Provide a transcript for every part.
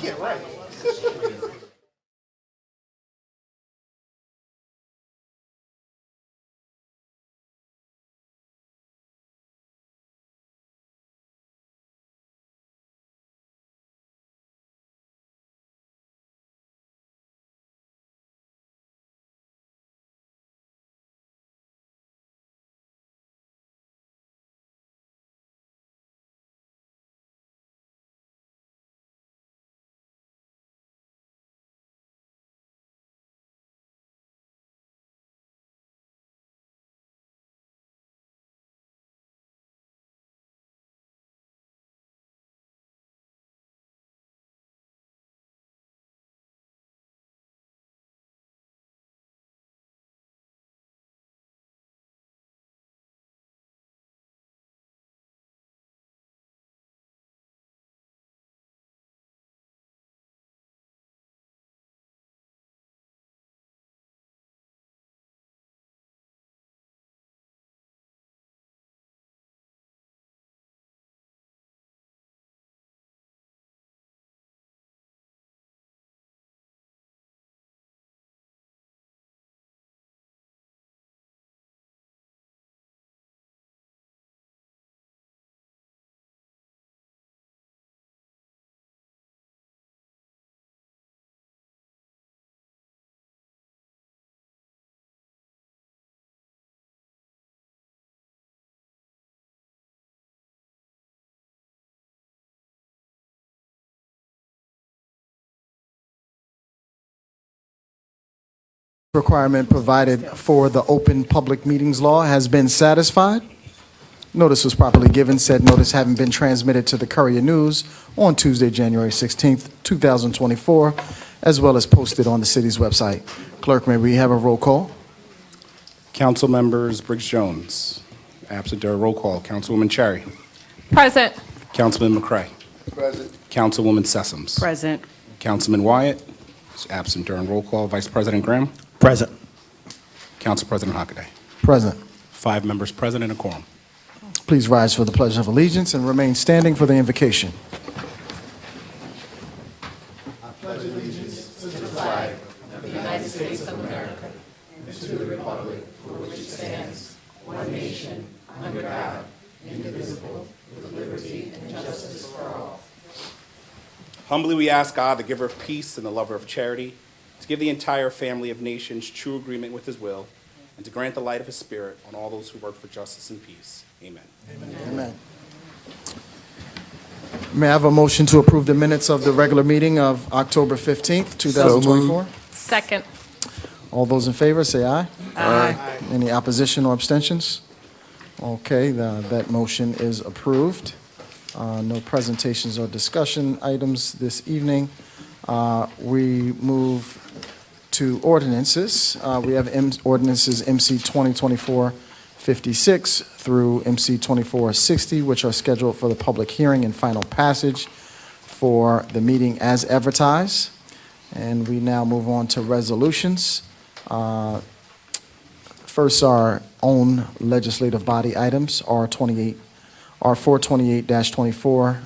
it right. Requirement provided for the Open Public Meetings Law has been satisfied. Notice was properly given. Said notice having been transmitted to the Courier News on Tuesday, January 16th, 2024, as well as posted on the city's website. Clerk, may we have a roll call? Council members Briggs Jones. Absent during roll call. Councilwoman Cherry. Present. Councilman McCray. Present. Councilwoman Sessoms. Present. Councilman Wyatt is absent during roll call. Vice President Graham. Present. Council President Hockaday. Present. 5 members present and a quorum. Please rise for the Pledge of Allegiance and remain standing for the invocation. Humbly we ask God, the giver of peace and the lover of charity, to give the entire family of nations true agreement with his will, and to grant the light of his spirit on all those who work for justice and peace. Amen. Amen. May I have a motion to approve the minutes of the regular meeting of October 15th, 2024? Second. All those in favor, say aye. Aye. Any opposition or abstentions? Okay, that motion is approved. No presentations or discussion items this evening. We move to ordinances. We have ordinances MC 2024-56 through MC 24-60, which are scheduled for the public hearing and final passage for the meeting as advertised. And we now move on to resolutions. First, our own legislative body items, R428-24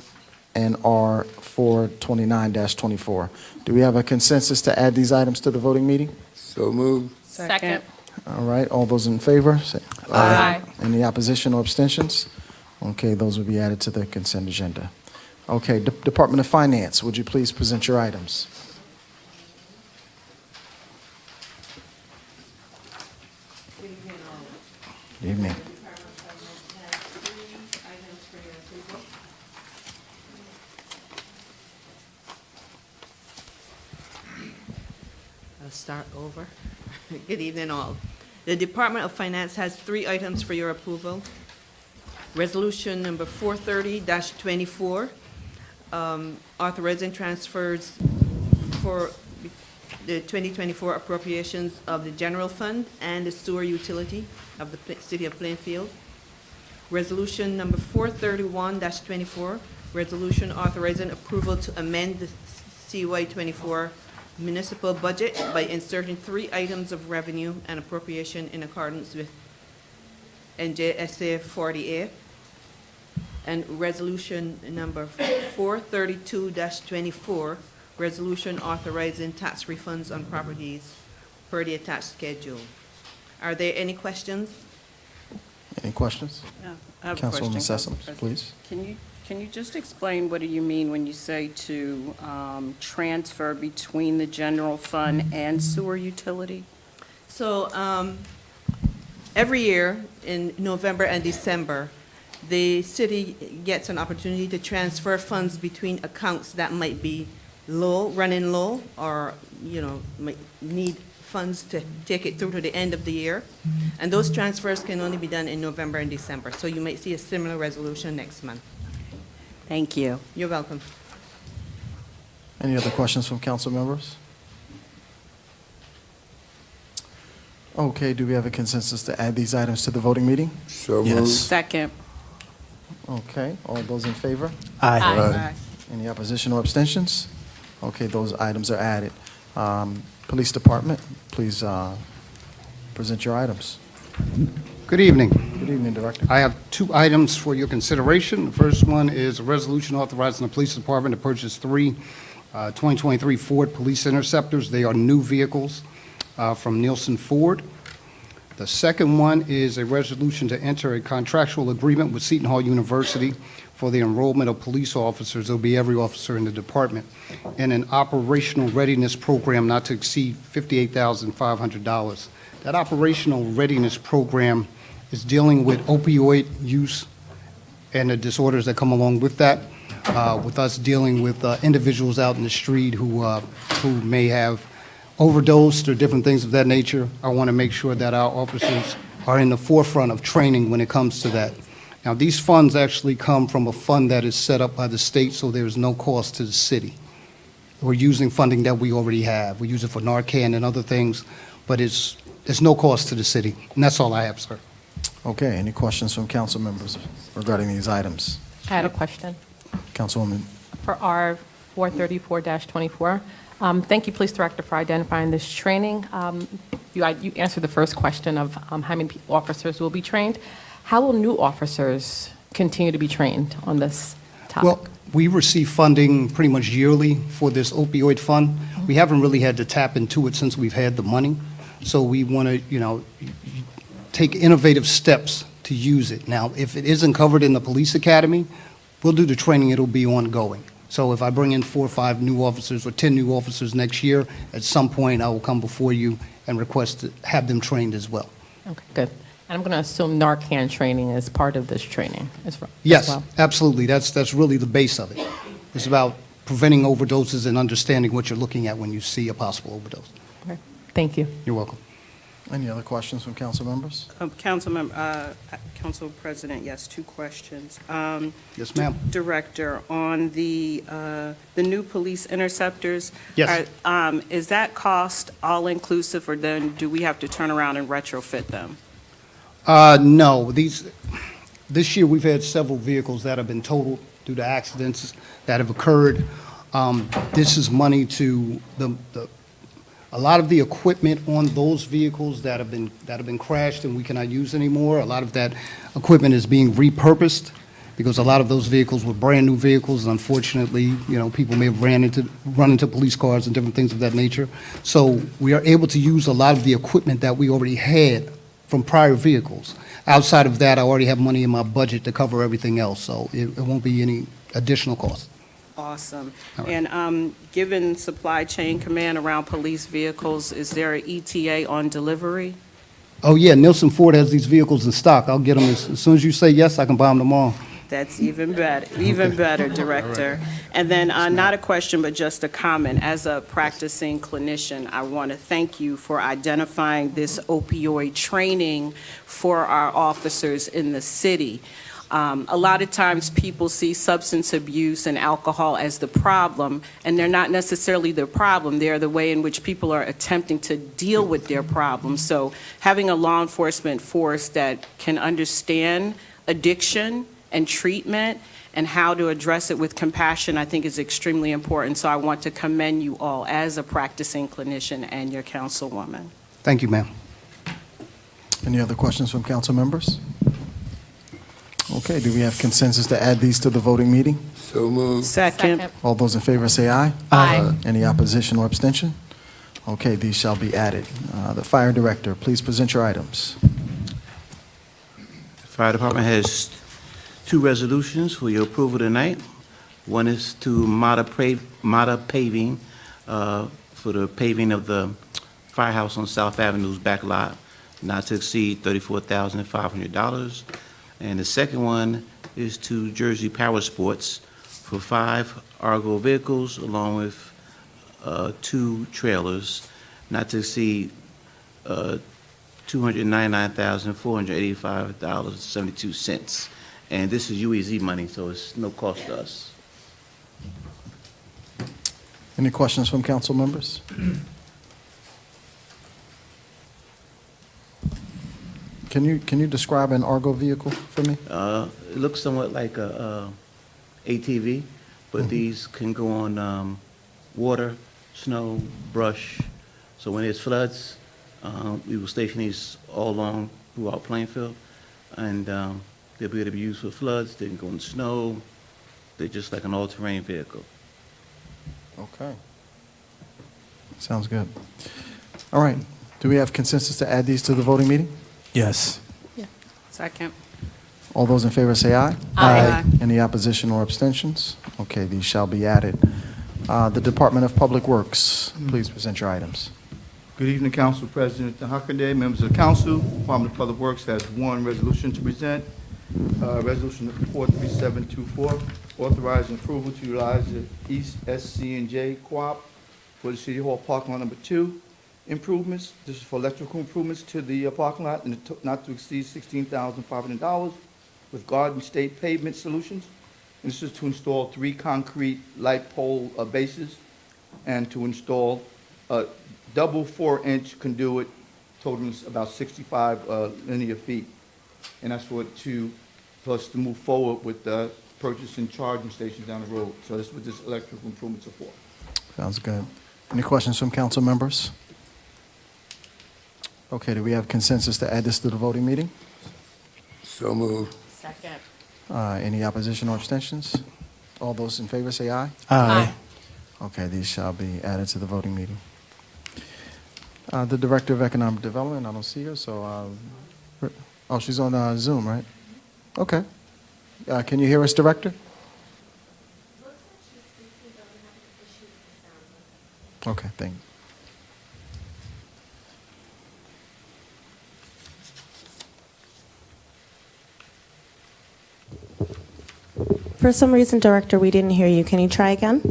and R429-24. Do we have a consensus to add these items to the voting meeting? So moved. Second. All right, all those in favor? Say Aye. Any opposition or abstentions? Okay, those will be added to the consent agenda. Okay, Department of Finance, would you please present your items? Good evening. I'll start over. Good evening, all. The Department of Finance has 3 items for your approval. Resolution number 430-24, authorizing transfers for the 2024 appropriations of the general fund and the sewer utility of the city of Plainfield. Resolution number 431-24, resolution authorizing approval to amend the CY24 municipal budget by inserting 3 items of revenue and appropriation in accordance with NJSA 40A. And resolution number 432-24, resolution authorizing tax refunds on properties per the attached schedule. Are there any questions? Any questions? Yeah, I have a question, Councilwoman Council Sessoms, President. please. Can you just explain what do you mean when you say to transfer between the general fund and sewer utility? So every year in November and December, the city gets an opportunity to transfer funds between accounts that might be low, running low, or, might need funds to take it through to the end of the year. And those transfers can only be done in November and December. So you might see a similar resolution next month. Thank you. You're welcome. Any other questions from council members? Okay, do we have a consensus to add these items to the voting meeting? So moved. Second. Okay, all those in favor? Aye. Any opposition or abstentions? Okay, those items are added. Police Department, please present your items. Good evening. Good evening, Director. I have 2 items for your consideration. The first one is a resolution authorizing the Police Department to purchase 3 2023 Ford Police Interceptors. They are new vehicles from Nielsen Ford. The second one is a resolution to enter a contractual agreement with Seton Hall University for the enrollment of police officers. There'll be every officer in the department in an operational readiness program not to exceed $58,500. That operational readiness program is dealing with opioid use and the disorders that come along with that, with us dealing with individuals out in the street who may have overdosed or different things of that nature. I want to make sure that our officers are in the forefront of training when it comes to that. Now, these funds actually come from a fund that is set up by the state, so there's no cost to the city. We're using funding that we already have. We use it for Narcan and other things, but there's no cost to the city. And that's all I have, sir. Okay, any questions from council members regarding these items? I had a question Councilwoman, for R 434-24. Thank you, Police Director, for identifying this training. You answered the first question of how many officers will be trained. How will new officers continue to be trained on this topic? Well, we receive funding pretty much yearly for this opioid fund. We haven't really had to tap into it since we've had the money. So we want to, take innovative steps to use it. Now, if it isn't covered in the police academy, we'll do the training. It'll be ongoing. So if I bring in 4 or 5 new officers or 10 new officers next year, at some point I will come before you and request to have them trained as well. Okay, good. And I'm going to assume Narcan training is part of this training as well. Yes, absolutely. That's really the base of it. It's about preventing overdoses and understanding what you're looking at when you see a possible overdose. Okay. Thank you. You're welcome. any other questions from council members? Council President, yes, 2 questions. Yes, ma'am. Director, on the new police interceptors. Yes. Is that cost all-inclusive, or then do we have to turn around and retrofit them? No, this year we've had several vehicles that have been totaled due to accidents that have occurred. This is money to a lot of the equipment on those vehicles that have been crashed and we cannot use anymore. A lot of that equipment is being repurposed because a lot of those vehicles were brand-new vehicles, and unfortunately, people may have run into police cars and different things of that nature. So we are able to use a lot of the equipment that we already had from prior vehicles. Outside of that, I already have money in my budget to cover everything else, so it won't be any additional cost. Awesome. All right. And given supply chain command around police vehicles, is there an ETA on delivery? Oh, yeah, Nielsen Ford has these vehicles in stock. I'll get them as soon as you say yes, I can buy them tomorrow. That's even better, Director. And then, not a question, but just a comment. As a practicing clinician, I want to thank you for identifying this opioid training for our officers in the city. A lot of times people see substance abuse and alcohol as the problem, and they're not necessarily the problem. They're the way in which people are attempting to deal with their problems. So having a law enforcement force that can understand addiction and treatment and how to address it with compassion, I think is extremely important. So I want to commend you all as a practicing clinician and your councilwoman. Thank you, ma'am. Any other questions from council members? Okay, do we have consensus to add these to the voting meeting? So moved. Second. All those in favor say aye. Aye. Any opposition or abstention? Okay, these shall be added. The Fire Director, please present your items. The Fire Department has two resolutions for your approval tonight. One is to Mata paving for the paving of the firehouse on South Avenue's back lot, not to exceed $34,500. And the second one is to Jersey Power Sports for 5 Argo vehicles along with 2 trailers, not to exceed $299,485.72. And this is UEZ money, so it's no cost to us. Any questions from council members? Can you describe an Argo vehicle for me? It looks somewhat like a ATV, but these can go on water, snow, brush. So when there's floods, we will station these all along throughout Plainfield, and they'll be able to be used for floods. They can go in snow. They're just like an all-terrain vehicle. Okay. Sounds good. All right. Do we have consensus to add these to the voting meeting? Yes. Second. All those in favor say aye. Aye. Any opposition or abstentions? Okay, these shall be added. The Department of Public Works, please present your items. Good evening, Council President Hockaday, members of the council. Department of Public Works has one resolution to present. Resolution 43724, authorizing approval to utilize the East SC&J Co-op for the City Hall parking lot number 2 improvements. This is for electrical improvements to the parking lot, and not to exceed $16,500 with Garden State Pavement Solutions. And this is to install 3 concrete light pole bases and to install a double 4-inch conduit totaling about 65 linear feet. And that's for us to move forward with purchasing charging stations down the road. So that's what this electrical improvements are for. Sounds good. Any questions from council members? Okay, do we have consensus to add this to the voting meeting? So moved. Second. Any opposition or abstentions? All those in favor say aye. Aye. Okay, these shall be added to the voting meeting. The Director of Economic Development, I don't see her, so, oh, she's on Zoom, right? Okay. Can you hear us, Director? Okay, thank you. For some reason, Director, we didn't hear you. Can you try again?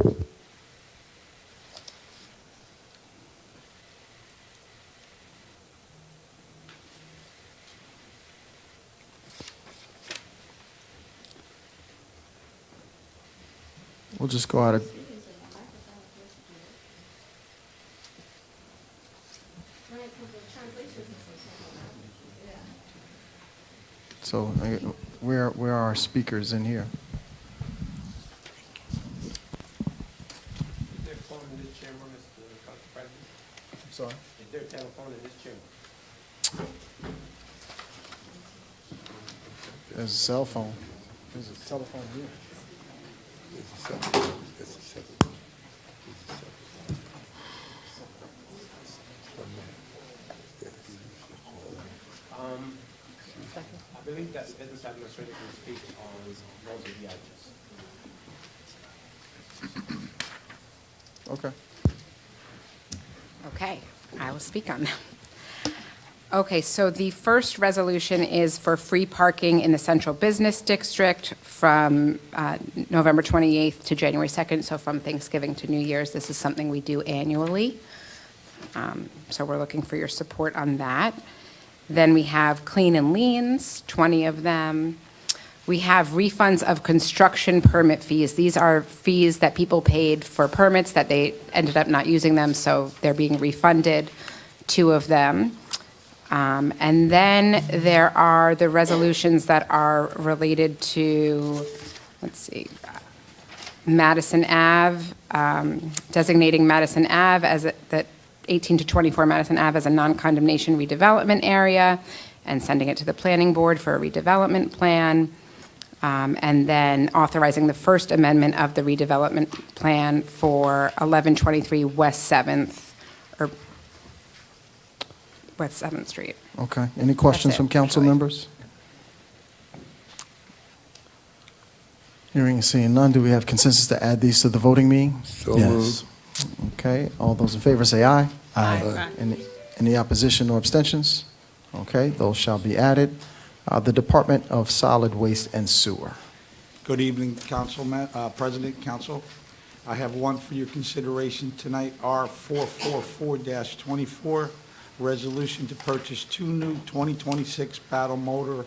We'll just go out of. So, where are our speakers in here? Is there a phone in this chamber, Mr. Council President? I'm sorry? Is there a telephone in this chamber? There's a cell phone. There's a telephone here. I believe that the business administrator can speak on those of the items. Okay. Okay, I will speak on them. Okay, so the first resolution is for free parking in the Central Business District from November 28th to January 2nd, so from Thanksgiving to New Year's. This is something we do annually. So we're looking for your support on that. Then we have clean and liens, 20 of them. We have refunds of construction permit fees. These are fees that people paid for permits that they ended up not using them, so they're being refunded, 2 of them. And then there are the resolutions that are related to, let's see, Madison Ave, designating Madison Ave as that 18 to 24 Madison Ave as a non-condemnation redevelopment area and sending it to the planning board for a redevelopment plan. And then authorizing the First Amendment of the redevelopment plan for 1123 West 7th, or West 7th Street. Okay. Any questions it, from council actually. members? Hearing and seeing none, do we have consensus to add these to the voting meeting? So moved. Okay, all those in favor say aye. Aye. Any opposition or abstentions? Okay, those shall be added. The Department of Solid Waste and Sewer. Good evening, President, Council. I have one for your consideration tonight, R 444-24, resolution to purchase 2 new 2026 Battle Motor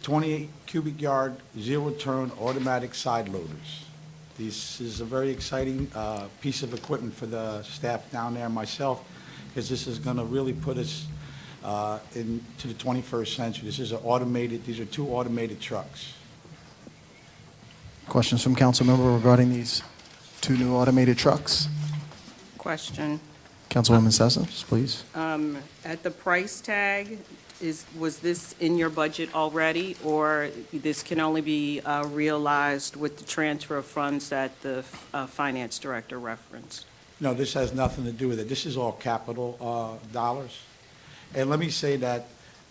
28 cubic yard, zero-turn automatic side loaders. This is a very exciting piece of equipment for the staff down there and myself, because this is going to really put us into the 21st century. These are 2 automated trucks. Questions from council member regarding these 2 new automated trucks? Question. Councilwoman Sessoms, please. At the price tag, was this in your budget already, or this can only be realized with the transfer of funds that the finance director referenced? No, this has nothing to do with it. This is all capital dollars. And let me say that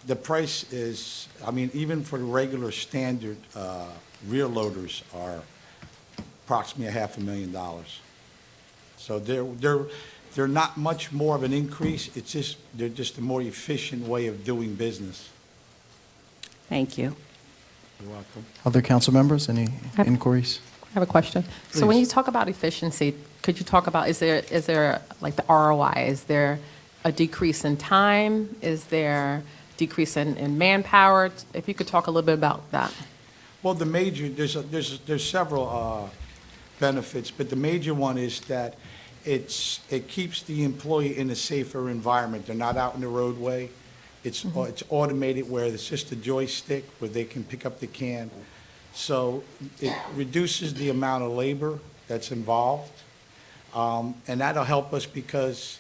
the price is, I mean, even for the regular standard rear loaders are approximately $500,000. So they're not much more of an increase. It's just, they're just a more efficient way of doing business. Thank you. You're welcome. Other council members, any inquiries? I have a question. So when Please. you talk about efficiency, could you talk about, is there like the ROI? Is there a decrease in time? Is there decrease in manpower? If you could talk a little bit about that. Well, the major, there's several benefits, but the major one is that it keeps the employee in a safer environment. They're not out in the roadway. It's automated where it's just a joystick where they can pick up the can. So it reduces the amount of labor that's involved. And that'll help us because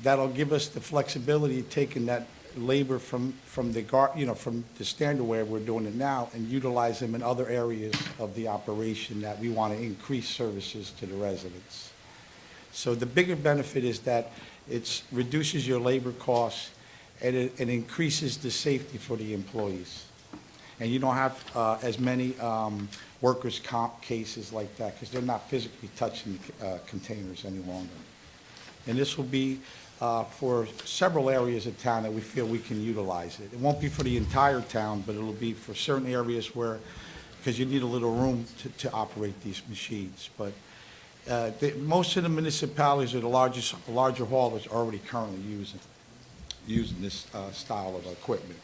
that'll give us the flexibility of taking that labor from the standard way we're doing it now and utilize them in other areas of the operation that we want to increase services to the residents. So the bigger benefit is that it reduces your labor costs and it increases the safety for the employees. And you don't have as many workers' comp cases like that because they're not physically touching containers any longer. And this will be for several areas of town that we feel we can utilize it. It won't be for the entire town, but it'll be for certain areas where, because you need a little room to operate these machines. But most of the municipalities or the larger haulers are already currently using this style of equipment.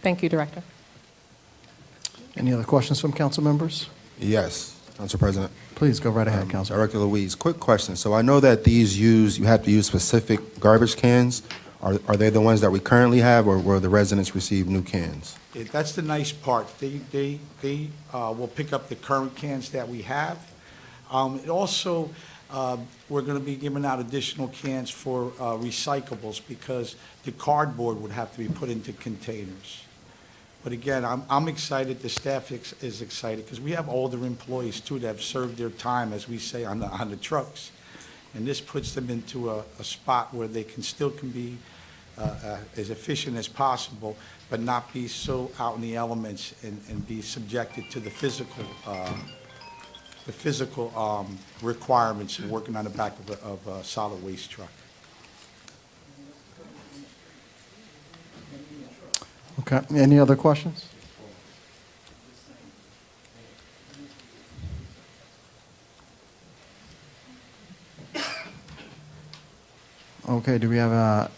Thank you, Director. Any other questions from council members? Yes, Council President. Please go right ahead, Council. Director Louise, quick question. So I know that you have to use specific garbage cans. Are they the ones that we currently have, or will the residents receive new cans? That's the nice part. They will pick up the current cans that we have. It also, we're going to be giving out additional cans for recyclables because the cardboard would have to be put into containers. But again, I'm excited, the staff is excited, because we have older employees too that have served their time, as we say, on the trucks. And this puts them into a spot where they can be as efficient as possible, but not be so out in the elements and be subjected to the physical requirements of working on the back of a solid waste truck. Okay, any other questions? Okay, do we have a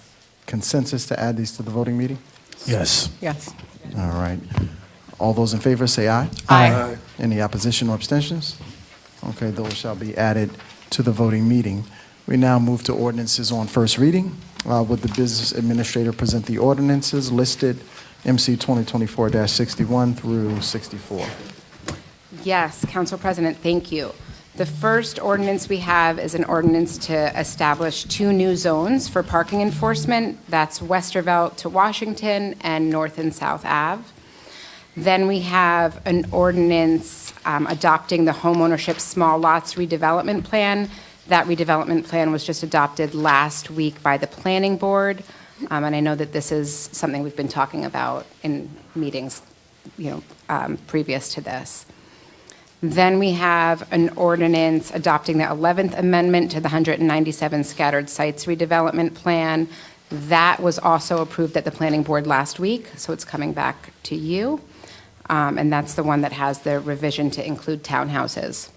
consensus to add these to the voting meeting? Yes. Yes. All right. All those in favor say aye. Aye. Any opposition or abstentions? Okay, those shall be added to the voting meeting. We now move to ordinances on first reading. Would the business administrator present the ordinances listed, MC 2024-61 through 64? Yes, Council President, thank you. The first ordinance we have is an ordinance to establish 2 new zones for parking enforcement. That's Westervelt to Washington and North and South Ave. Then we have an ordinance adopting the homeownership small lots redevelopment plan. That redevelopment plan was just adopted last week by the planning board. And I know that this is something we've been talking about in meetings, previous to this. Then we have an ordinance adopting the 11th Amendment to the 197 Scattered Sites Redevelopment Plan. That was also approved at the planning board last week, so it's coming back to you. And that's the one that has the revision to include townhouses.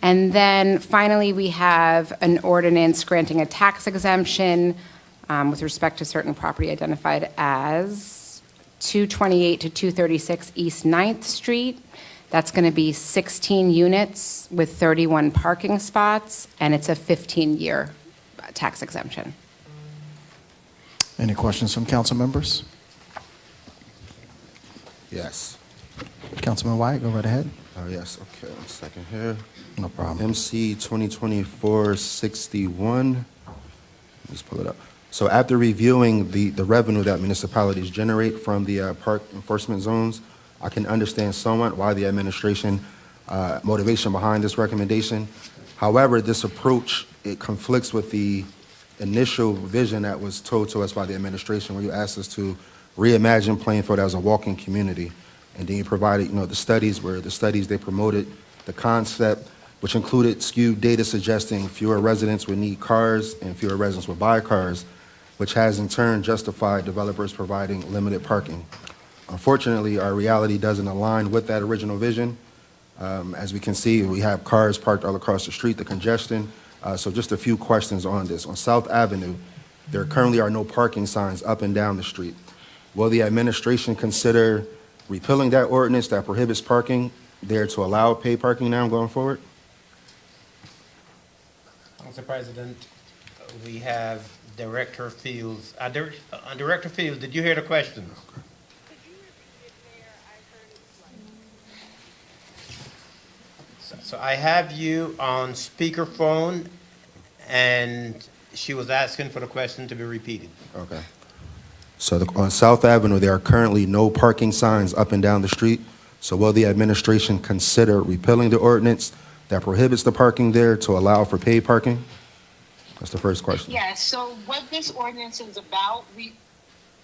And then finally, we have an ordinance granting a tax exemption with respect to certain property identified as 228 to 236 East 9th Street. That's going to be 16 units with 31 parking spots, and it's a 15-year tax exemption. Any questions from council members? Yes. Councilman Wyatt, go right ahead. Yes, okay, 1 second here. No problem. MC 2024-61. Let's pull it up. So after reviewing the revenue that municipalities generate from the park enforcement zones, I can understand somewhat why the administration motivation behind this recommendation. However, this approach, it conflicts with the initial vision that was told to us by the administration, where you asked us to reimagine Plainfield as a walking community. And then you provided, the studies they promoted the concept, which included skewed data suggesting fewer residents would need cars and fewer residents would buy cars, which has in turn justified developers providing limited parking. Unfortunately, our reality doesn't align with that original vision. As we can see, we have cars parked all across the street, the congestion. So just a few questions on this. On South Avenue, there currently are no parking signs up and down the street. Will the administration consider repealing that ordinance that prohibits parking there to allow paid parking now going forward? Council President, we have Director Fields. Director Fields, did you hear the questions? So I have you on speakerphone, and she was asking for the question to be repeated. Okay. So on South Avenue, there are currently no parking signs up and down the street. So will the administration consider repealing the ordinance that prohibits the parking there to allow for paid parking? That's the first question. Yes, so what this ordinance is about,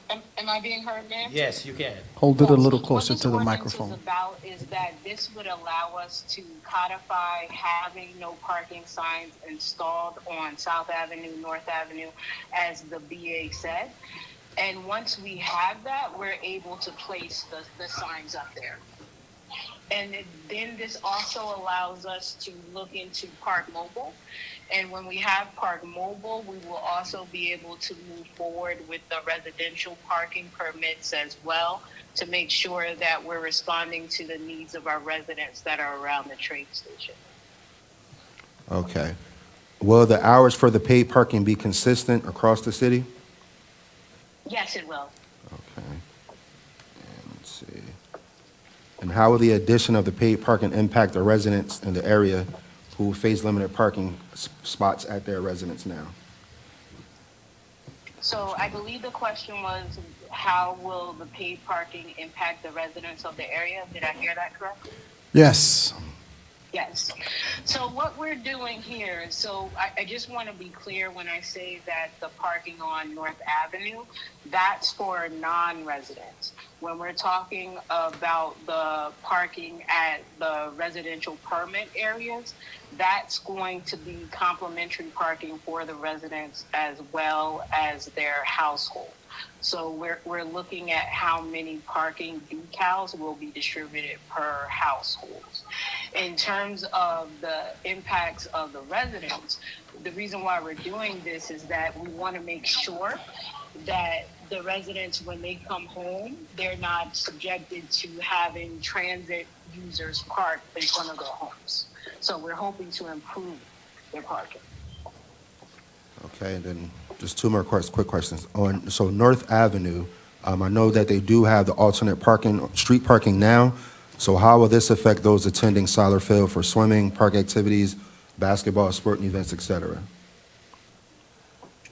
am I being heard, ma'am? Yes, you can. Hold it a little closer to the microphone. What this ordinance is about is that this would allow us to codify having no parking signs installed on South Avenue, North Avenue, as the BA said. And once we have that, we're able to place the signs up there. And then this also allows us to look into Park Mobile. And when we have Park Mobile, we will also be able to move forward with the residential parking permits as well, to make sure that we're responding to the needs of our residents that are around the train station. Okay. Will the hours for the paid parking be consistent across the city? Yes, it will. Okay. And let's see. And how will the addition of the paid parking impact the residents in the area who face limited parking spots at their residence now? So I believe the question was, how will the paid parking impact the residents of the area? Did I hear that correctly? Yes. Yes. So what we're doing here, so I just want to be clear when I say that the parking on North Avenue, that's for non-residents. When we're talking about the parking at the residential permit areas, that's going to be complimentary parking for the residents as well as their household. So we're looking at how many parking decals will be distributed per household. In terms of the impacts of the residents, the reason why we're doing this is that we want to make sure that the residents, when they come home, they're not subjected to having transit users park in front of their homes. So we're hoping to improve their parking. Okay, and then just two more quick questions. So North Avenue, I know that they do have the alternate parking, street parking now. So how will this affect those attending Siler Field for swimming, park activities, basketball, sporting events, et cetera?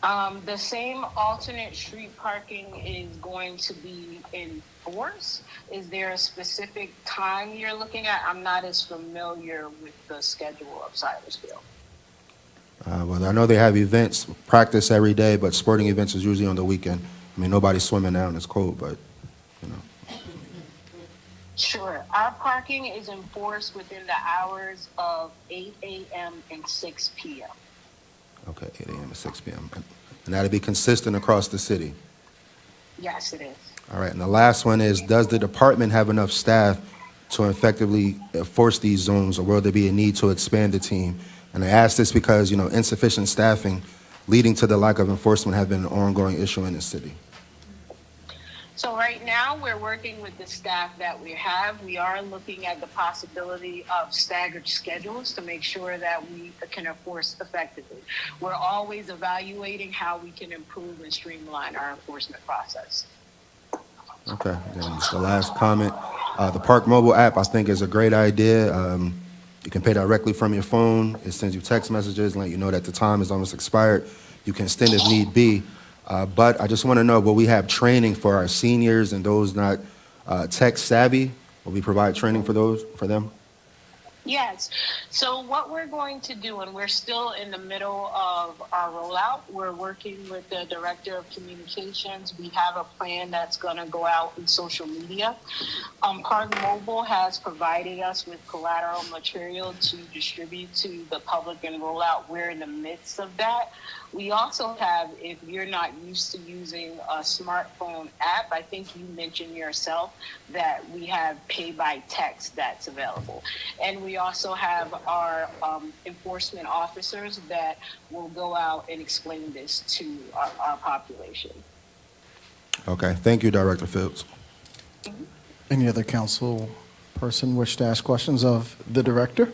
The same alternate street parking is going to be in force. Is there a specific time you're looking at? I'm not as familiar with the schedule of Silersville. Well, I know they have events, practice every day, but sporting events is usually on the weekend. I mean, nobody's swimming now and it's cold, but, you know. Sure. Our parking is enforced within the hours of 8 a.m. and 6 p.m. Okay, 8 a.m. to 6 p.m. And that'll be consistent across the city. Yes, it is. All right, and the last one is, does the department have enough staff to effectively enforce these zones, or will there be a need to expand the team? And I ask this because, you know, insufficient staffing leading to the lack of enforcement have been an ongoing issue in the city. So right now, we're working with the staff that we have. We are looking at the possibility of staggered schedules to make sure that we can enforce effectively. We're always evaluating how we can improve and streamline our enforcement process. Okay, then just the last comment. The Park mobile app, I think, is a great idea. You can pay directly from your phone. It sends you text messages and let you know that the time is almost expired. You can extend if need be. But I just want to know, will we have training for our seniors and those not tech savvy? Will we provide training for them? Yes. So what we're going to do, and we're still in the middle of our rollout, we're working with the Director of Communications. We have a plan that's going to go out in social media. Park Mobile has provided us with collateral material to distribute to the public and roll out. We're in the midst of that. We also have, if you're not used to using a smartphone app, I think you mentioned yourself that we have pay by text that's available. And we also have our enforcement officers that will go out and explain this to our population. Okay, thank you, Director Fields. Any other council person wish to ask questions of the director?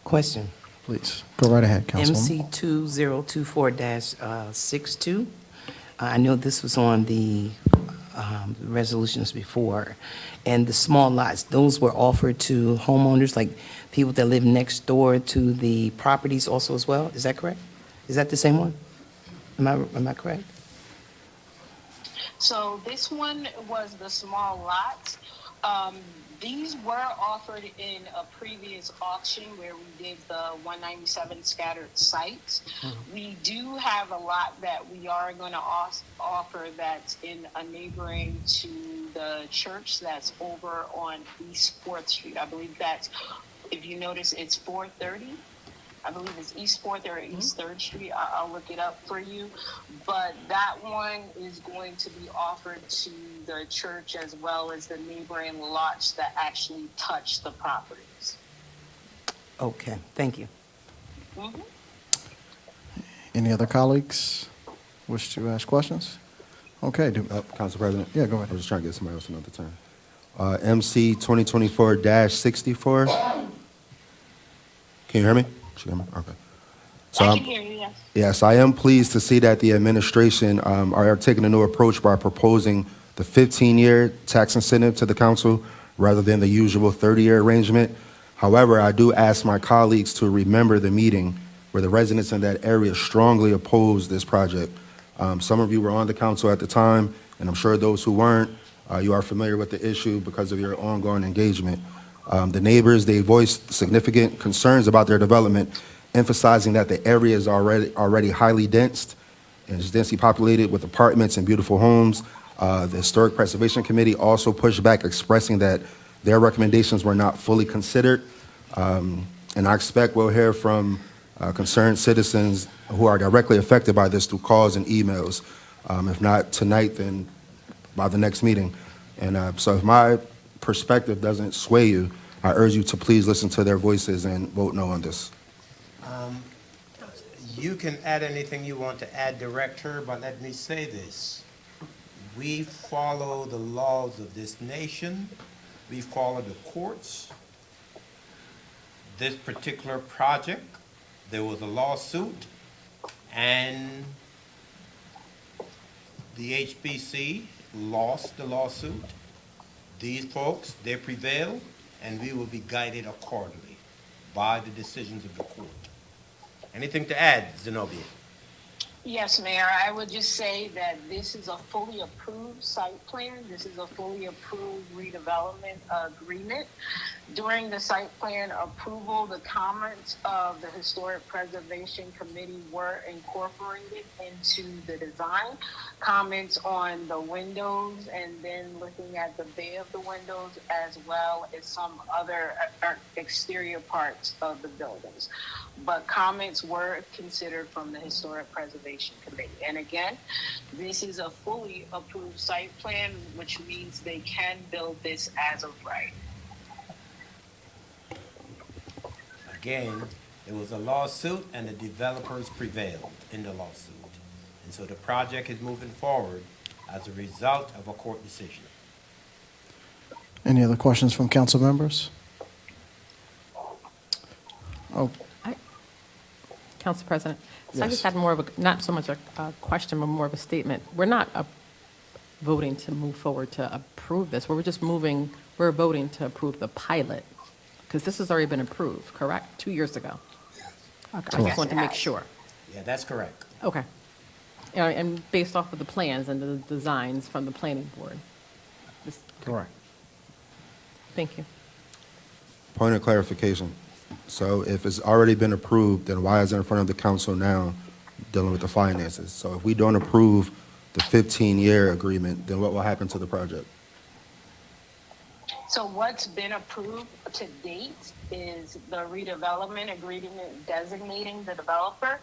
Question. Please, go right ahead, Councilwoman. MC 2024-62. I know this was on the resolutions before, and the small lots, those were offered to homeowners, like people that live next door to the properties also as well? Is that correct? Is that the same one? Am I correct? So this one was the small lots. These were offered in a previous auction where we did the 197 scattered sites. We do have a lot that we are going to offer that's in a neighboring to the church that's over on East 4th Street. I believe that's, if you notice, it's 430. I believe it's East 4th or East 3rd Street. I'll look it up for you. But that one is going to be offered to the church as well as the neighboring lots that actually touch the properties. Okay, thank you. Mm-hmm. Any other colleagues wish to ask questions? Okay, Council President? Yeah, go ahead. I was just trying to get somebody else another turn. MC 2024-64. Can you hear me? Okay. So I can hear you, yes. Yes, I am pleased to see that the administration are taking a new approach by proposing the 15-year tax incentive to the council rather than the usual 30-year arrangement. However, I do ask my colleagues to remember the meeting where the residents in that area strongly opposed this project. Some of you were on the council at the time, and I'm sure those who weren't, you are familiar with the issue because of your ongoing engagement. The neighbors, they voiced significant concerns about their development, emphasizing that the area is already highly dense and is densely populated with apartments and beautiful homes. The Historic Preservation Committee also pushed back, expressing that their recommendations were not fully considered. And I expect we'll hear from concerned citizens who are directly affected by this through calls and emails. If not tonight, then by the next meeting. And so if my perspective doesn't sway you, I urge you to please listen to their voices and vote no on this. You can add anything you want to add, Director, but let me say this. We follow the laws of this nation. We follow the courts. This particular project, there was a lawsuit, and the HBC lost the lawsuit. These folks, they prevailed, and we will be guided accordingly by the decisions of the court. Anything to add, Zenobia? Yes, Mayor, I would just say that this is a fully approved site plan. This is a fully approved redevelopment agreement. During the site plan approval, the comments of the Historic Preservation Committee were incorporated into the design. Comments on the windows and then looking at the bay of the windows as well as some other exterior parts of the buildings. But comments were considered from the Historic Preservation Committee. And again, this is a fully approved site plan, which means they can build this as of right. Again, it was a lawsuit and the developers prevailed in the lawsuit. And so the project is moving forward as a result of a court decision. Any other questions from council members? Oh, Council President, so I Yes. just had more of a, not so much a question, but more of a statement. We're not voting to move forward to approve this. We're voting to approve the pilot, because this has already been approved, correct? 2 years ago. Okay, I just wanted to make sure. Yeah, that's correct. Okay. And based off of the plans and the designs from the planning board. correct. Thank you. Point of clarification. So if it's already been approved, then why is it in front of the council now dealing with the finances? So if we don't approve the 15-year agreement, then what will happen to the project? So what's been approved to date is the redevelopment agreement designating the developer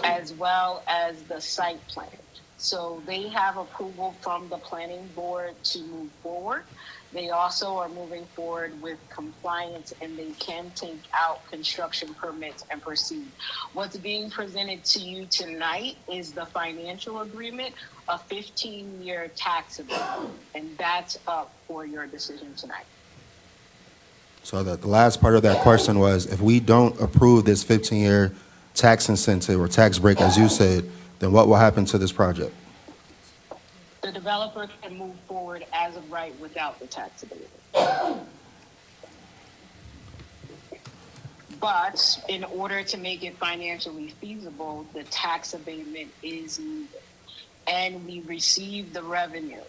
as well as the site plan. So they have approval from the planning board to move forward. They also are moving forward with compliance and they can take out construction permits and proceed. What's being presented to you tonight is the financial agreement, a 15-year tax agreement, and that's up for your decision tonight. So the last part of that question was, if we don't approve this 15-year tax incentive or tax break, as you said, then what will happen to this project? The developer can move forward as of right without the tax abatement. But in order to make it financially feasible, the tax abatement is needed. And we receive the revenue.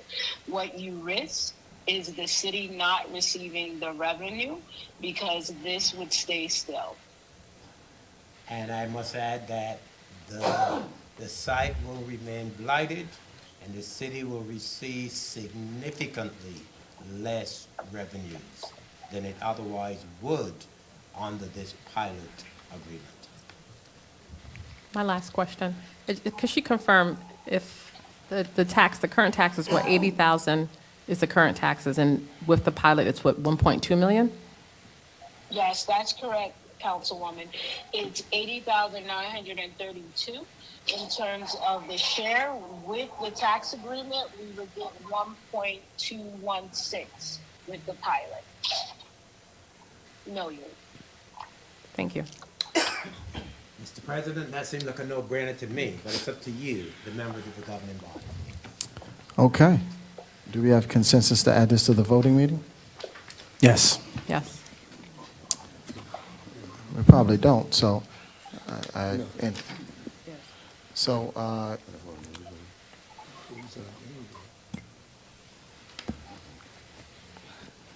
What you risk is the city not receiving the revenue because this would stay still. And I must add that the site will remain blighted and the city will receive significantly less revenues than it otherwise would under this pilot agreement. My last question, could she confirm if the current tax is what, 80,000 is the current taxes, and with the pilot, it's what, 1.2 million? Yes, that's correct, Councilwoman. It's 80,932. In terms of the share, with the tax agreement, we would get 1.216 with the pilot million. Thank you. Mr. President, that seems like a no-brainer to me, but it's up to you, the members of the governing body. Okay. Do we have consensus to add this to the voting meeting? Yes. Yes. We probably don't, so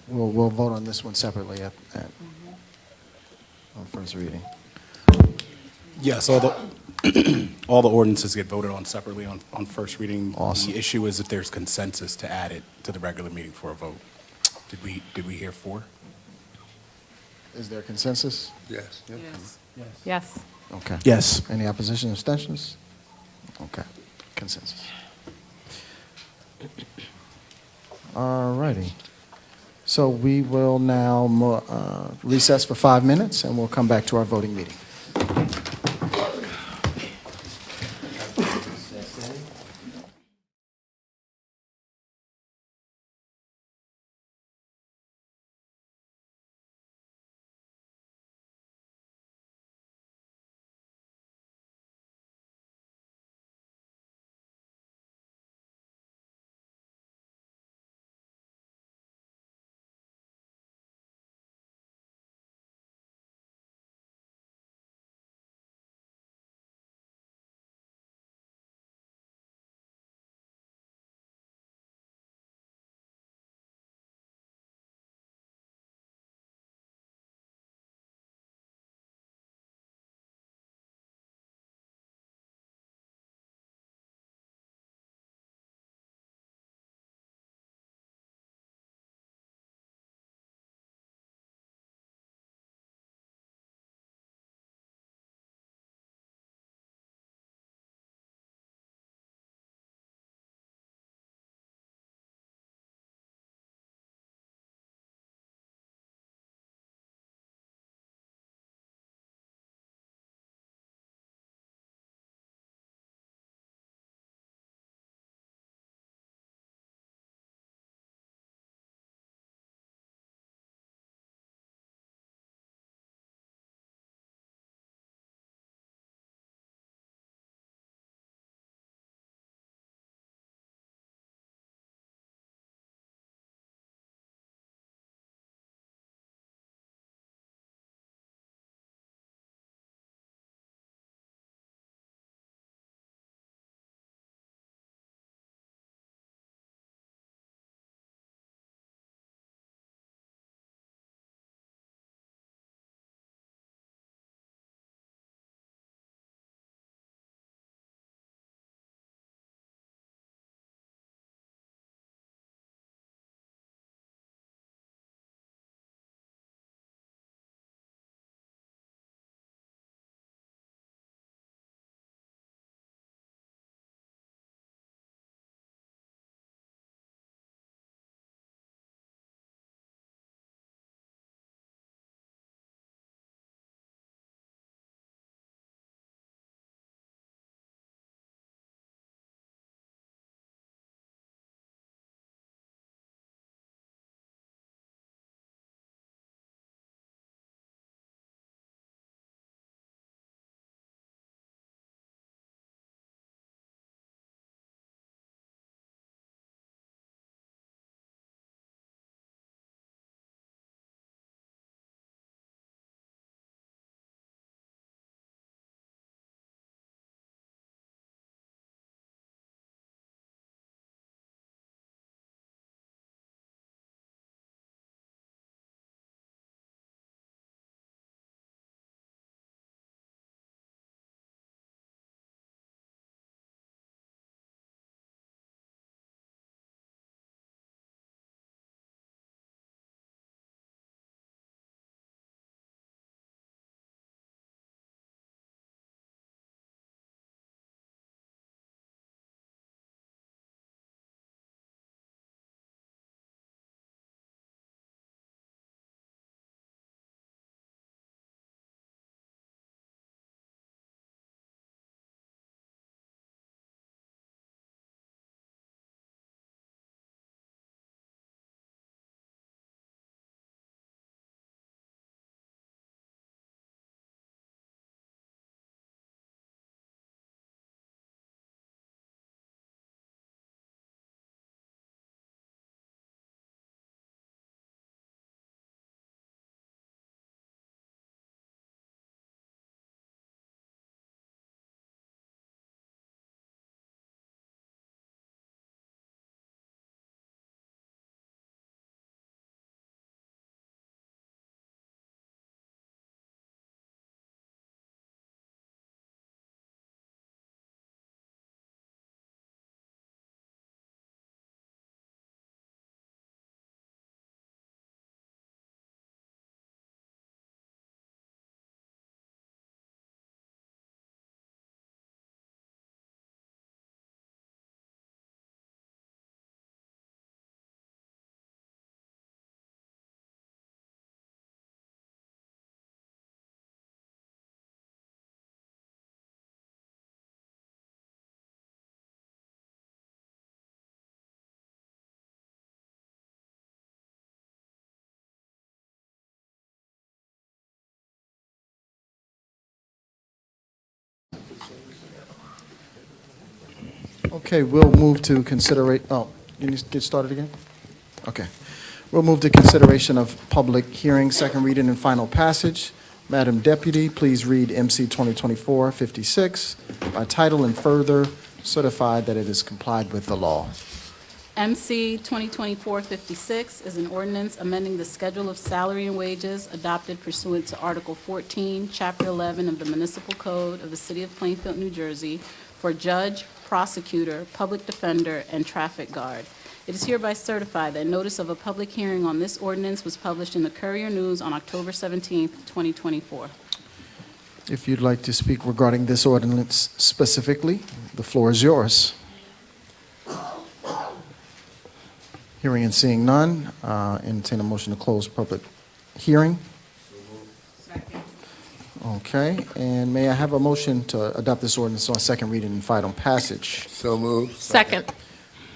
we'll vote on this one separately on first reading. Yes, all the all the ordinances get voted on separately on first reading. Awesome. The issue is if there's consensus to add it to the regular meeting for a vote. Did we hear four? Is there consensus? Yes. Yes. Okay. Yes. Any opposition, abstentions? Okay, consensus. All righty. So we will now recess for 5 minutes, and we'll come back to our voting meeting. Okay, we'll move to you need to get started again? Okay. We'll move to consideration of public hearing, second reading and final passage. Madam Deputy, please read MC 2024-56 by title and further certify that it is complied with the law. MC 2024-56 is an ordinance amending the schedule of salary and wages adopted pursuant to Article 14, Chapter 11 of the Municipal Code of the City of Plainfield, New Jersey, for judge, prosecutor, public defender, and traffic guard. It is hereby certified that notice of a public hearing on this ordinance was published in the Courier News on October 17, 2024. If you'd like to speak regarding this ordinance specifically, the floor is yours. Hearing and seeing none, entertain a motion to close public hearing. Okay, and may I have a motion to adopt this ordinance on second reading and final passage? So moved. Second.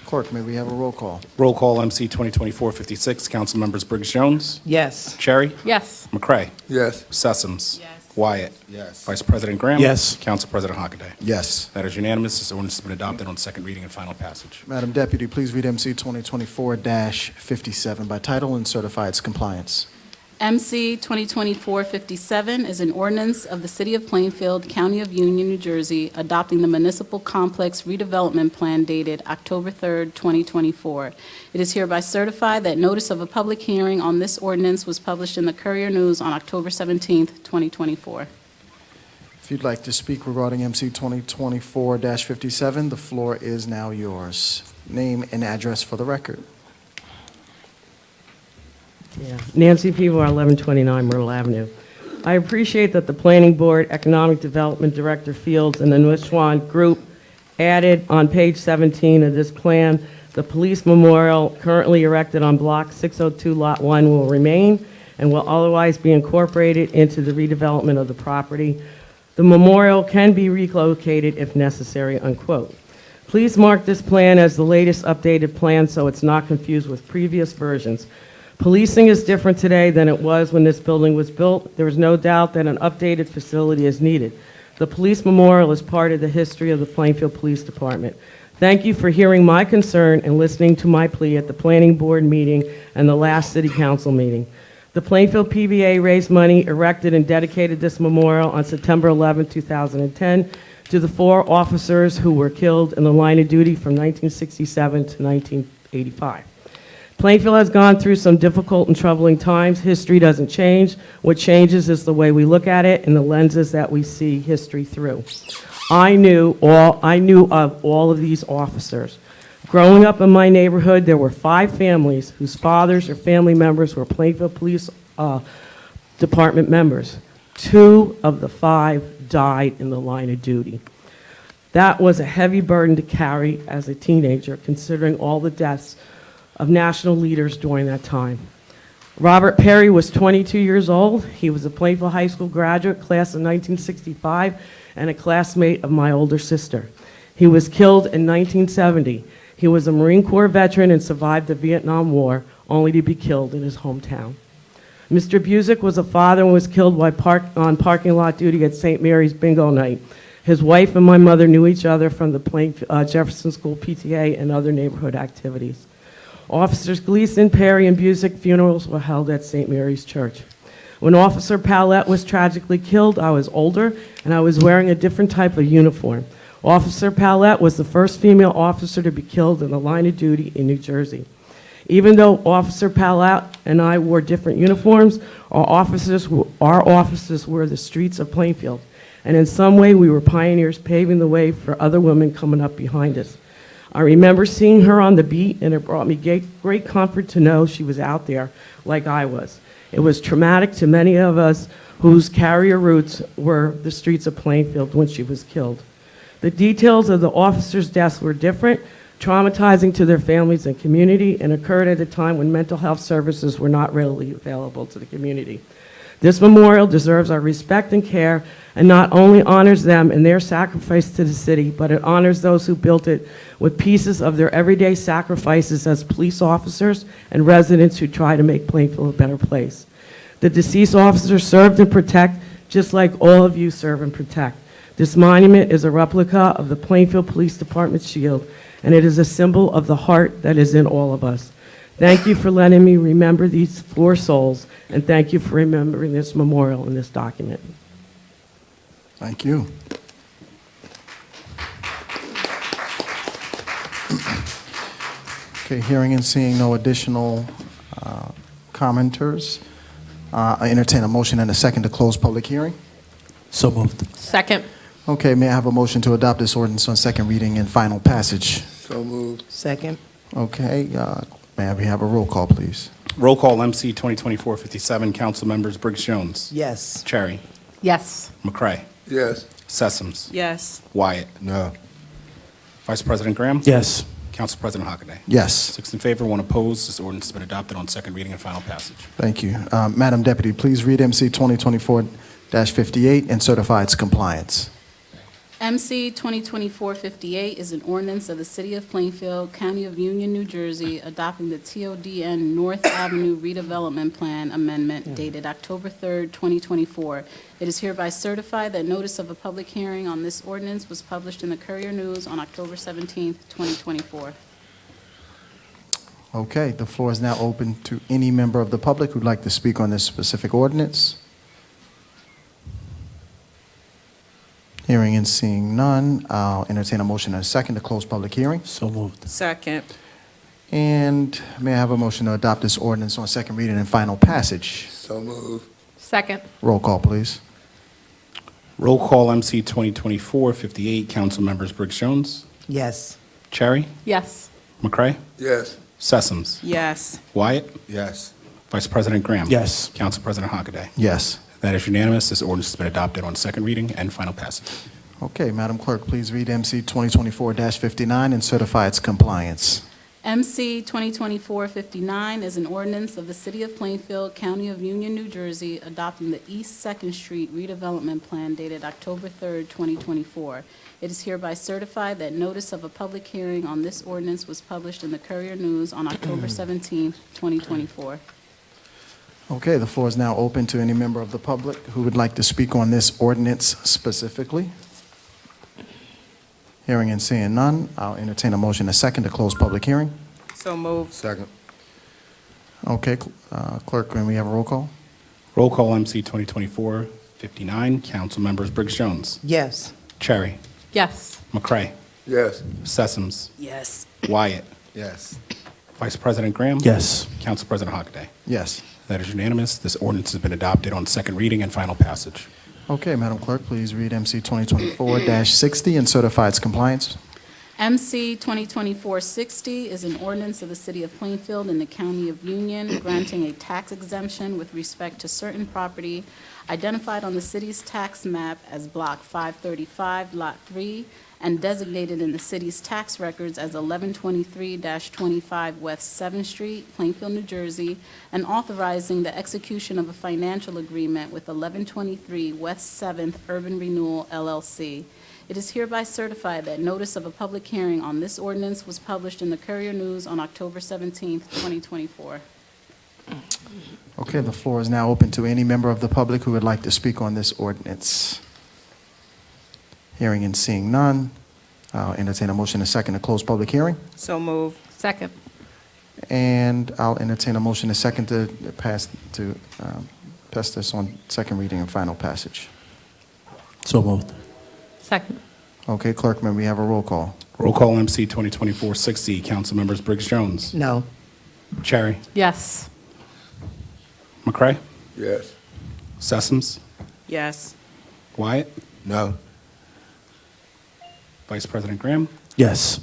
Clerk, may we have a roll call? Roll call, MC 2024-56. Council members Briggs Jones. Yes. Cherry. Yes. McCray. Yes. Sessoms. Wyatt. Yes. Vice President Graham. Yes. Council President Hockaday. Yes. That is unanimous. This ordinance has been adopted on second reading and final passage. Madam Deputy, please read MC 2024-57 by title and certify its compliance. MC 2024-57 is an ordinance of the City of Plainfield, County of Union, New Jersey, adopting the Municipal Complex Redevelopment Plan dated October 3, 2024. It is hereby certified that notice of a public hearing on this ordinance was published in the Courier News on October 17, 2024. If you'd like to speak regarding MC 2024-57, the floor is now yours. Name and address for the record. Yeah, Nancy Peeble, 1129 Myrtle Avenue. I appreciate that the Planning Board, Economic Development Director Fields, and the North Swan Group added on page 17 of this plan, the police memorial currently erected on Block 602, Lot 1 will remain and will otherwise be incorporated into the redevelopment of the property. The memorial can be relocated if necessary, unquote. Please mark this plan as the latest updated plan so it's not confused with previous versions. Policing is different today than it was when this building was built. There is no doubt that an updated facility is needed. The police memorial is part of the history of the Plainfield Police Department. Thank you for hearing my concern and listening to my plea at the Planning Board meeting and the last City Council meeting. The Plainfield PBA raised money, erected, and dedicated this memorial on September 11, 2010 to the 4 officers who were killed in the line of duty from 1967 to 1985. Plainfield has gone through some difficult and troubling times. History doesn't change. What changes is the way we look at it and the lenses that we see history through. I knew of all of these officers. Growing up in my neighborhood, there were 5 families whose fathers or family members were Plainfield Police Department members. 2 of the 5 died in the line of duty. That was a heavy burden to carry as a teenager, considering all the deaths of national leaders during that time. Robert Perry was 22 years old. He was a Plainfield High School graduate, class of 1965, and a classmate of my older sister. He was killed in 1970. He was a Marine Corps veteran and survived the Vietnam War, only to be killed in his hometown. Mr. Busick was a father and was killed while on parking lot duty at St. Mary's Bingo Night. His wife and my mother knew each other from the Jefferson School PTA and other neighborhood activities. Officers Gleason, Perry, and Busick funerals were held at St. Mary's Church. When Officer Pallette was tragically killed, I was older, and I was wearing a different type of uniform. Officer Pallette was the first female officer to be killed in the line of duty in New Jersey. Even though Officer Pallette and I wore different uniforms, our officers were the streets of Plainfield, and in some way we were pioneers paving the way for other women coming up behind us. I remember seeing her on the beat, and it brought me great comfort to know she was out there like I was. It was traumatic to many of us whose carrier routes were the streets of Plainfield when she was killed. The details of the officers' deaths were different, traumatizing to their families and community, and occurred at a time when mental health services were not readily available to the community. This memorial deserves our respect and care, and not only honors them and their sacrifice to the city, but it honors those who built it with pieces of their everyday sacrifices as police officers and residents who try to make Plainfield a better place. The deceased officers served and protect just like all of you serve and protect. This monument is a replica of the Plainfield Police Department shield, and it is a symbol of the heart that is in all of us. Thank you for letting me remember these 4 souls, and thank you for remembering this memorial in this document. Thank you. Okay, hearing and seeing no additional commenters, I entertain a motion and a second to close public hearing. So moved. Second. Okay, may I have a motion to adopt this ordinance on second reading and final passage? So moved. Second. Okay, may we have a roll call, please? Roll call MC 2024-57, council members Briggs Jones. Yes. Cherry. Yes. McCray. Yes. Sessoms. Yes. Wyatt. No. Vice President Graham. Yes. Council President Hockaday. Yes. 6 in favor, 1 opposed. This ordinance has been adopted on second reading and final passage. Thank you. Madam Deputy, please read MC 2024-58 and certify its compliance. MC 2024-58 is an ordinance of the City of Plainfield, County of Union, New Jersey, adopting the TODN North Avenue Redevelopment Plan Amendment dated October 3rd, 2024. It is hereby certified that notice of a public hearing on this ordinance was published in the Courier News on October 17th, 2024. Okay, the floor is now open to any member of the public who'd like to speak on this specific ordinance. Hearing and seeing none, I'll entertain a motion and a second to close public hearing. So moved. Second. And may I have a motion to adopt this ordinance on second reading and final passage? So moved. Second. Roll call, please. Roll call MC 2024-58, council members Briggs Jones. Yes. Cherry. Yes. McCray. Yes. Sessoms. Yes. Wyatt. Yes. Vice President Graham. Yes. Council President Hockaday. Yes. That is unanimous. This ordinance has been adopted on second reading and final passage. Okay, Madam Clerk, please read MC 2024-59 and certify its compliance. MC 2024-59 is an ordinance of the City of Plainfield, County of Union, New Jersey, adopting the East 2nd Street redevelopment plan dated October 3rd, 2024. It is hereby certified that notice of a public hearing on this ordinance was published in the Courier News on October 17th, 2024. Okay, the floor is now open to any member of the public who would like to speak on this ordinance specifically. Hearing and seeing none, I'll entertain a motion and a second to close public hearing. So moved. Second. Okay, Clerk, can we have a roll call? Roll call MC 2024-59, council members Briggs Jones. Yes. Cherry. Yes. McCray. Yes. Sessoms. Yes. Wyatt. Yes. Vice President Graham. Yes. Council President Hockaday. Yes. That is unanimous. This ordinance has been adopted on second reading and final passage. Okay, Madam Clerk, please read MC 2024-60 and certify its compliance. MC 2024-60 is an ordinance of the City of Plainfield in the County of Union granting a tax exemption with respect to certain property identified on the city's tax map as Block 535, Lot 3, and designated in the city's tax records as 1123-25 West 7th Street, Plainfield, New Jersey, and authorizing the execution of a financial agreement with 1123 West 7th Urban Renewal LLC. It is hereby certified that notice of a public hearing on this ordinance was published in the Courier News on October 17th, 2024. Okay, the floor is now open to any member of the public who would like to speak on this ordinance. Hearing and seeing none, I'll entertain a motion and a second to close public hearing. So moved. Second. And I'll entertain a motion and a second to pass this on second reading and final passage. So moved. Second. Okay, Clerk, may we have a roll call? Roll call MC 2024-60, council members Briggs Jones. No. Cherry. Yes. McCray. Yes. Sessoms. Yes. Wyatt. No. Vice President Graham. Yes.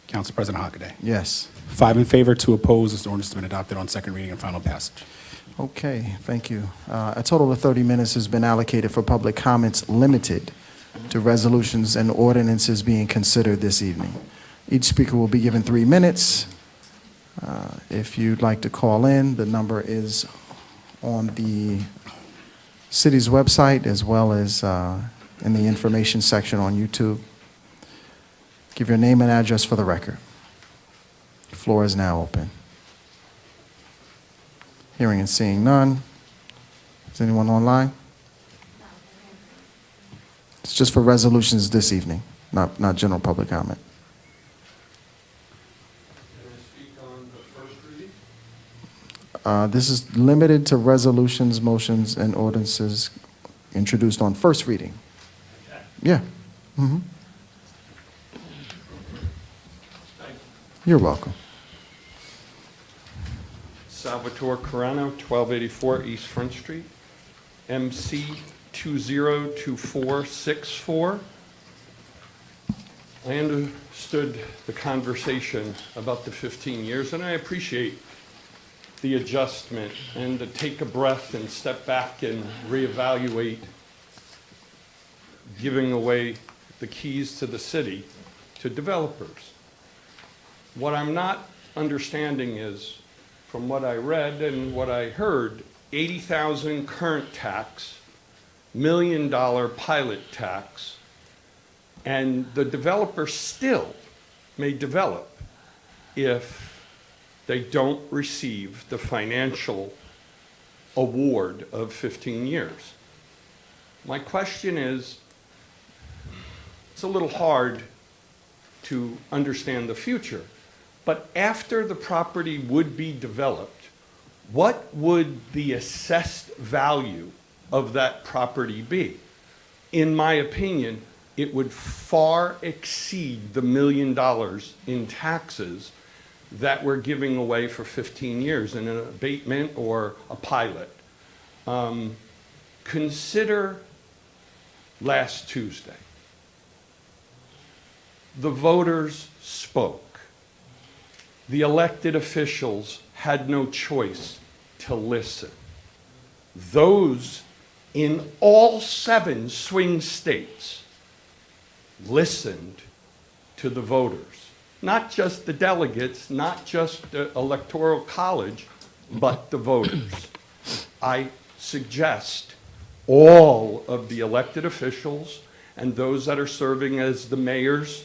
Council President Hockaday. Yes. 5 in favor, 2 opposed. This ordinance has been adopted on second reading and final passage. Okay, thank you. A total of 30 minutes has been allocated for public comments limited to resolutions and ordinances being considered this evening. Each speaker will be given 3 minutes. If you'd like to call in, the number is on the city's website as well as in the information section on YouTube. Give your name and address for the record. The floor is now open. Hearing and seeing none. Is anyone online? It's just for resolutions this evening, not general public comment. This is limited to resolutions, motions, and ordinances introduced on first reading. Yeah. Mhm. You're welcome. Salvatore Carano, 1284 East Front Street, MC 202464. I understood the conversation about the 15 years, and I appreciate the adjustment and to take a breath and step back and reevaluate giving away the keys to the city to developers. What I'm not understanding is, from what I read and what I heard, 80,000 current tax, $1 million pilot tax, and the developer still may develop if they don't receive the financial award of 15 years. My question is, it's a little hard to understand the future, but after the property would be developed, what would the assessed value of that property be? In my opinion, it would far exceed the $1 million in taxes that we're giving away for 15 years in an abatement or a pilot. Consider last Tuesday. The voters spoke. The elected officials had no choice to listen. Those in all 7 swing states listened to the voters. Not just the delegates, not just the Electoral College, but the voters. I suggest all of the elected officials and those that are serving as the mayors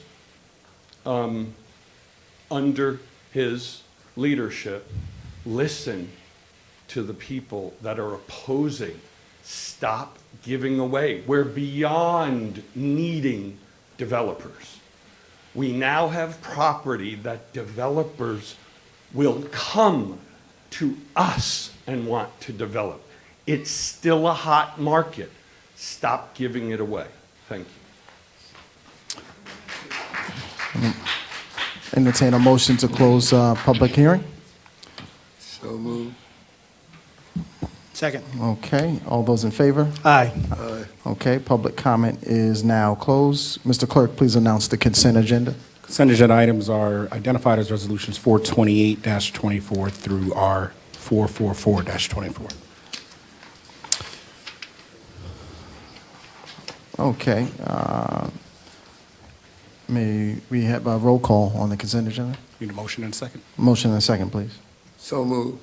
under his leadership listen to the people that are opposing. Stop giving away. We're beyond needing developers. We now have property that developers will come to us and want to develop. It's still a hot market. Stop giving it away. Thank you. Entertain a motion to close public hearing. So moved. Second. Okay, all those in favor? Aye. Aye. Okay, public comment is now closed. Mr. Clerk, please announce the consent agenda. Consent agenda items are identified as resolutions 428-24 through R444-24. Okay, may we have a roll call on the consent agenda? Need a motion and a second? Motion and a second, please. So moved.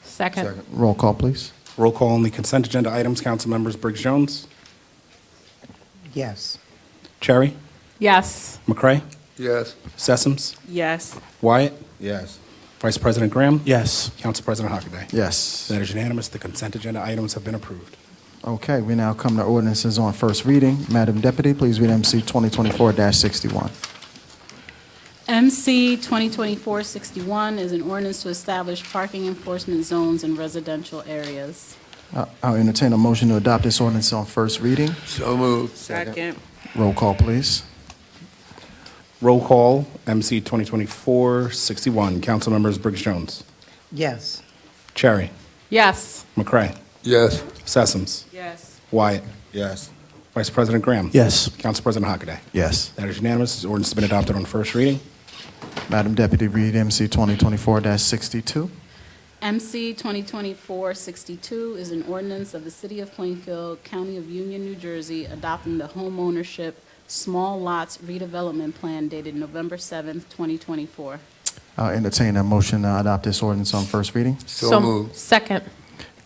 Second. Roll call, please. Roll call on the consent agenda items. Council members Briggs Jones, Yes. Cherry, Yes. McCray, Yes. Sessoms, Yes. Wyatt, Yes. Vice President Graham, Yes. Council President Hockaday. Yes. That is unanimous. The consent agenda items have been approved. Okay, we now come to ordinances on first reading. Madam Deputy, please read MC 2024-61. MC 2024-61 is an ordinance to establish parking enforcement zones in residential areas. I'll entertain a motion to adopt this ordinance on first reading. So moved. Second. Roll call, please. Roll call, MC 2024-61. Council members Briggs Jones, Yes. Cherry, Yes. McCray, Yes. Sessoms, Yes. Wyatt, Yes. Vice President Graham. Yes. Council President Hockaday. Yes. That is unanimous. This ordinance has been adopted on first reading. Madam Deputy, read MC 2024-62. MC 2024-62 is an ordinance of the City of Plainfield, County of Union, New Jersey, adopting the homeownership small lots redevelopment plan dated November 7th, 2024. I'll entertain a motion to adopt this ordinance on first reading. So moved. Second.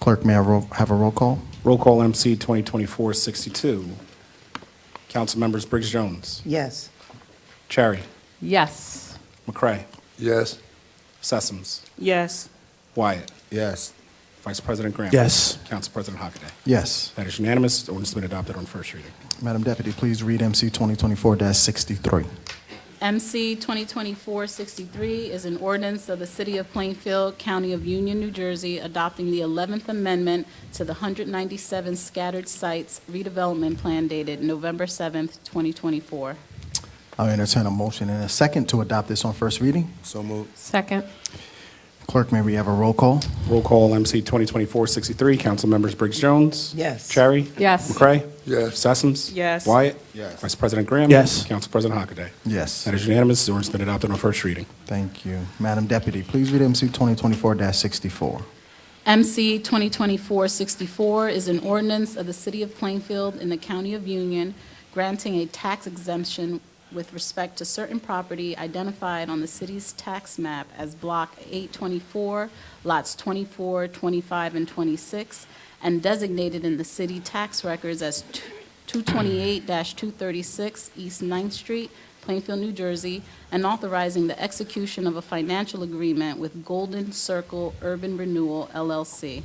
Clerk, may I have a roll call? Roll call, MC 2024-62. Council members Briggs Jones, Yes. Cherry, Yes. McCray, Yes. Sessoms, Yes. Wyatt, Yes. Vice President Graham. Yes. Council President Hockaday. Yes. That is unanimous. The ordinance has been adopted on first reading. Madam Deputy, please read MC 2024-63. MC 2024-63 is an ordinance of the City of Plainfield, County of Union, New Jersey, adopting the 11th Amendment to the 197 Scattered Sites Redevelopment Plan dated November 7th, 2024. I'll entertain a motion and a second to adopt this on first reading. So moved. Second. Clerk, may we have a roll call? Roll call, MC 2024-63. Council members Briggs Jones. Yes. Cherry. Yes. McCray. Yes. Sessoms. Yes. Wyatt. Yes. Vice President Graham. Yes. Council President Hockaday. Yes. That is unanimous. The ordinance has been adopted on first reading. Thank you. Madam Deputy, please read MC 2024-64. MC 2024-64 is an ordinance of the City of Plainfield in the County of Union granting a tax exemption with respect to certain property identified on the city's tax map as Block 824, lots 24, 25, and 26, and designated in the city tax records as 228-236 East 9th Street, Plainfield, New Jersey, and authorizing the execution of a financial agreement with Golden Circle Urban Renewal, LLC.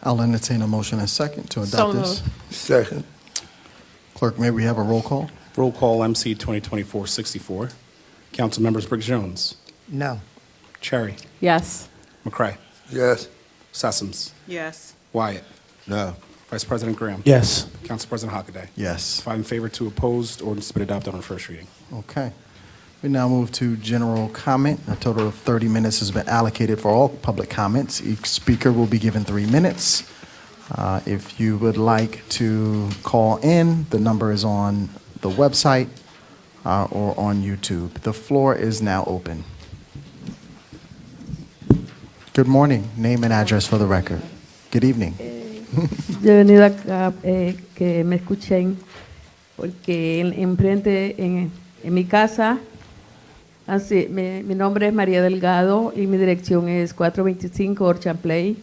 I'll entertain a motion and second to So adopt this. moved. Second. Clerk, may we have a roll call? Roll call, MC 2024-64. Council members Briggs Jones. No. Cherry. Yes. McCray. Yes. Sessoms. Yes. Wyatt. No. Vice President Graham. Yes. Council President Hockaday. Yes. 5 in favor, 2 opposed. The ordinance has been adopted on first reading. Okay. We now move to general comment. A total of 30 minutes has been allocated for all public comments. Each speaker will be given 3 minutes. If you would like to call in, the number is on the website or on YouTube. The floor is now open. Good morning. Name and address for the record. Good evening. Yo he venido acá que me escuchen porque enfrente en mi casa, mi nombre es María Delgado y mi dirección es 425 Orchard Place.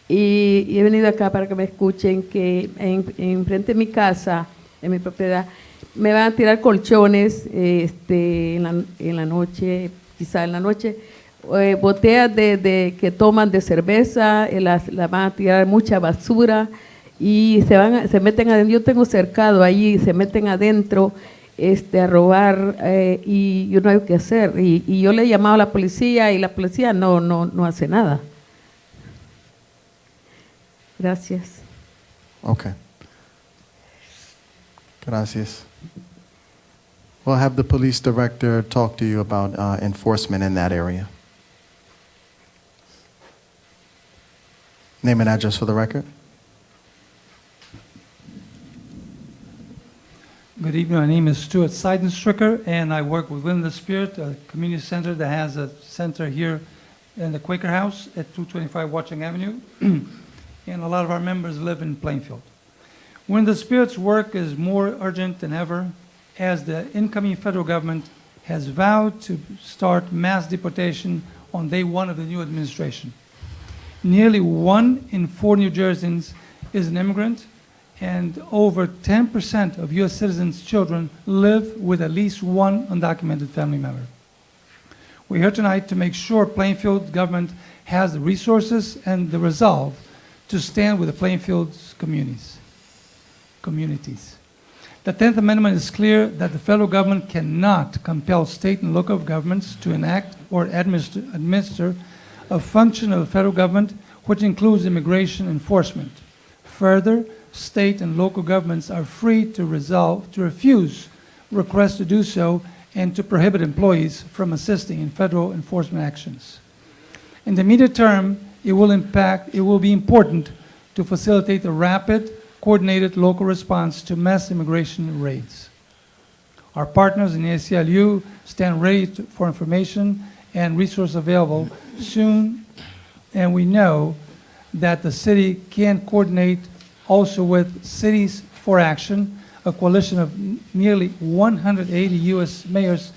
Y he venido acá para que me escuchen que enfrente de mi casa, en mi propiedad, me van a tirar colchones en la noche, quizá en la noche, botellas que toman de cerveza, las van a tirar mucha basura y se meten adentro. Yo tengo cercado ahí, se meten adentro a robar y yo no hay qué hacer. Y yo le he llamado a la policía y la policía no hace nada. Gracias. Okay. Gracias. We'll have the police director talk to you about enforcement in that area. Name and address for the record. Good evening. My name is Stuart Seidenstricker, and I work with Wind of the Spirit, a community center that has a center here in the Quaker House at 225 Watchung Avenue, and a lot of our members live in Plainfield. Wind of the Spirit's work is more urgent than ever, as the incoming federal government has vowed to start mass deportation on day one of the new administration. Nearly 1 in 4 New Jerseyans is an immigrant, and over 10% of U.S. citizens' children live with at least one undocumented family member. We're here tonight to make sure Plainfield government has the resources and the resolve to stand with the Plainfield's communities. The 10th Amendment is clear that the federal government cannot compel state and local governments to enact or administer a function of the federal government, which includes immigration enforcement. Further, state and local governments are free to refuse requests to do so and to prohibit employees from assisting in federal enforcement actions. In the immediate term, it will be important to facilitate a rapid, coordinated local response to mass immigration raids. Our partners in the ACLU stand ready for information and resources available soon, and we know that the city can coordinate also with Cities for Action, a coalition of nearly 180 U.S. mayors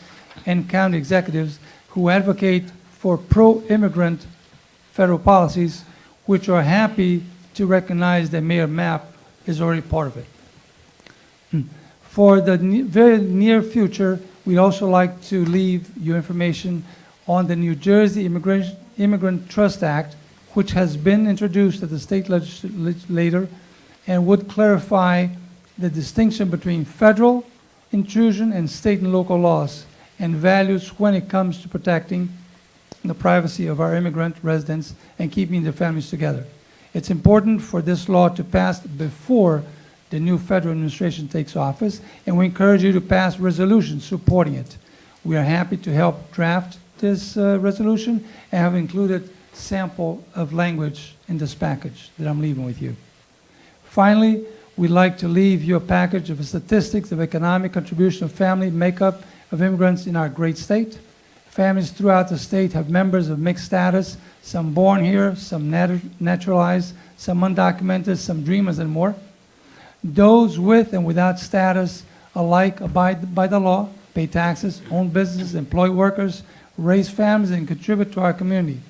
and county executives who advocate for pro-immigrant federal policies, which are happy to recognize that Mayor Mapp is already part of it. For the very near future, we'd also like to leave you information on the New Jersey Immigrant Trust Act, which has been introduced at the state legislature and would clarify the distinction between federal intrusion and state and local laws and values when it comes to protecting the privacy of our immigrant residents and keeping their families together. It's important for this law to pass before the new federal administration takes office, and we encourage you to pass resolutions supporting it. We are happy to help draft this resolution and have included sample of language in this package that I'm leaving with you. Finally, we'd like to leave you a package of statistics of economic contribution of family makeup of immigrants in our great state. Families throughout the state have members of mixed status, some born here, some naturalized, some undocumented, some dreamers, and more. Those with and without status alike abide by the law, pay taxes, own businesses, employ workers, raise families, and contribute to our community.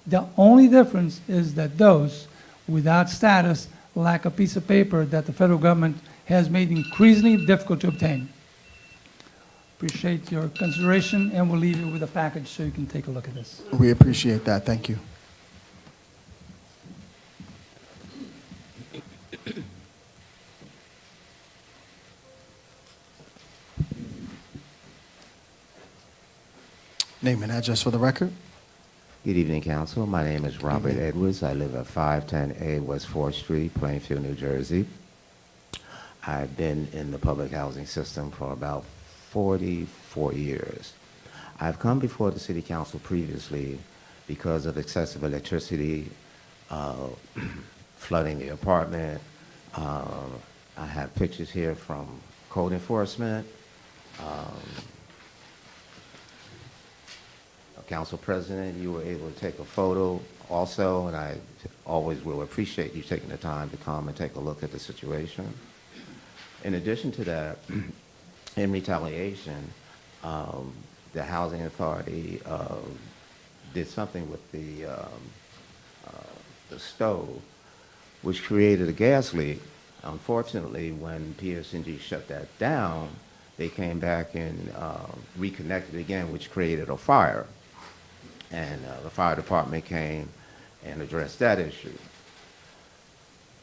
The only difference is that those without status lack a piece of paper that the federal government has made increasingly difficult to obtain. Appreciate your consideration, and we'll leave you with a package so you can take a look at this. We appreciate that. Thank you. Name and address for the record. Good evening, Council. My name is Robert Edwards. I live at 510A West 4th Street, Plainfield, New Jersey. I've been in the public housing system for about 44 years. I've come before the City Council previously because of excessive electricity, flooding the apartment. I have pictures here from code enforcement. Council President, you were able to take a photo also, and I always will appreciate you taking the time to come and take a look at the situation. In addition to that, in retaliation, the Housing Authority did something with the stove, which created a gas leak. Unfortunately, when PSNG shut that down, they came back and reconnected again, which created a fire. And the fire department came and addressed that issue.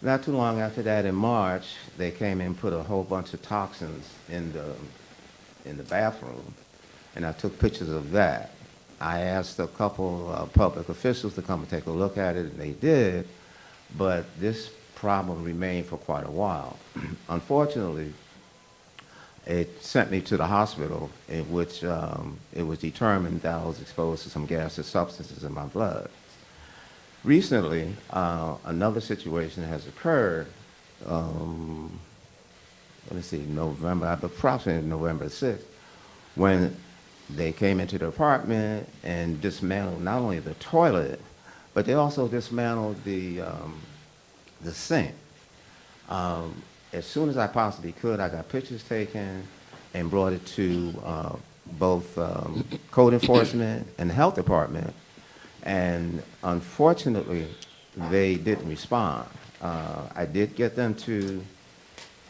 Not too long after that, in March, they came and put a whole bunch of toxins in the bathroom, and I took pictures of that. I asked a couple of public officials to come and take a look at it, and they did, but this problem remained for quite a while. Unfortunately, it sent me to the hospital, in which it was determined that I was exposed to some gaseous substances in my blood. Recently, another situation has occurred, approximately November 6th, when they came into the apartment and dismantled not only the toilet, but they also dismantled the sink. As soon as I possibly could, I got pictures taken and brought it to both code enforcement and the health department. And unfortunately, they didn't respond. I did get them to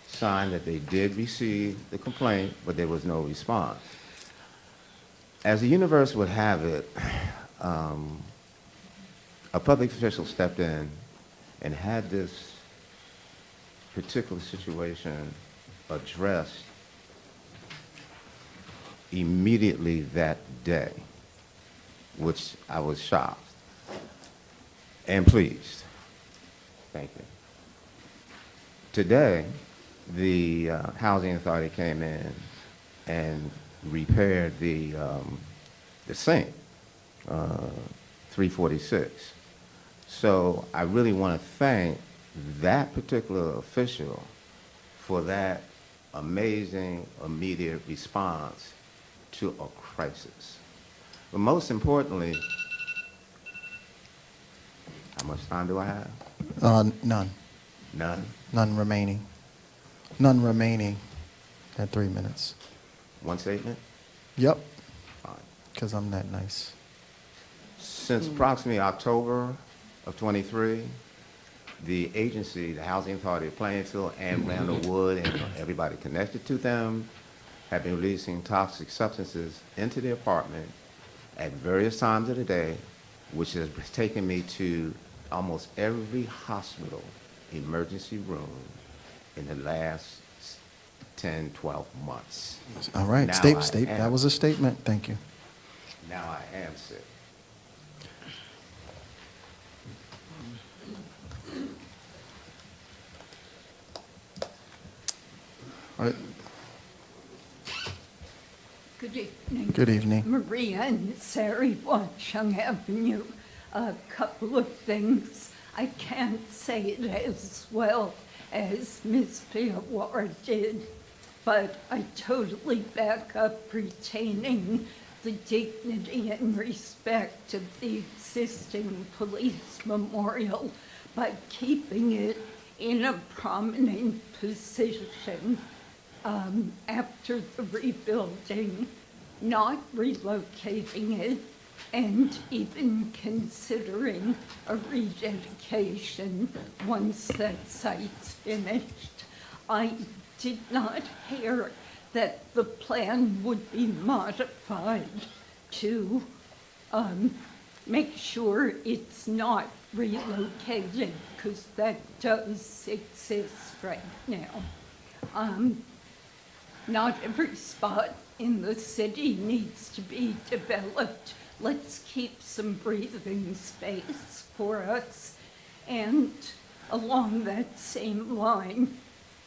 sign that they did receive the complaint, but there was no response. As the universe would have it, a public official stepped in and had this particular situation addressed immediately that day, which I was shocked and pleased. Thank you. Today, the Housing Authority came in and repaired the sink, 346. So I really want to thank that particular official for that amazing immediate response to a crisis. But most importantly, how much time do I have? None. None? None remaining. None remaining at 3 minutes. One statement? Yep. Fine. Because I'm that nice. Since approximately October of 23, the agency, the Housing Authority of Plainfield and Randall Wood and everybody connected to them have been releasing toxic substances into the apartment at various times of the day, which has taken me to almost every hospital emergency room in the last 10, 12 months. All right, Now state, I state, that am was a sick. statement. Thank you. Now I am sick. All right, Good evening. Good evening. Maria and Sari, Watchung Avenue. A couple of things. I can't say it as well as Ms. Piawar did, but I totally back up retaining the dignity and respect of the existing police memorial by keeping it in a prominent position after the rebuilding, not relocating it, and even considering a rededication once that site's finished. I did not hear that the plan would be modified to make sure it's not relocated, because that does exist right now. Not every spot in the city needs to be developed. Let's keep some breathing space for us. And along that same line,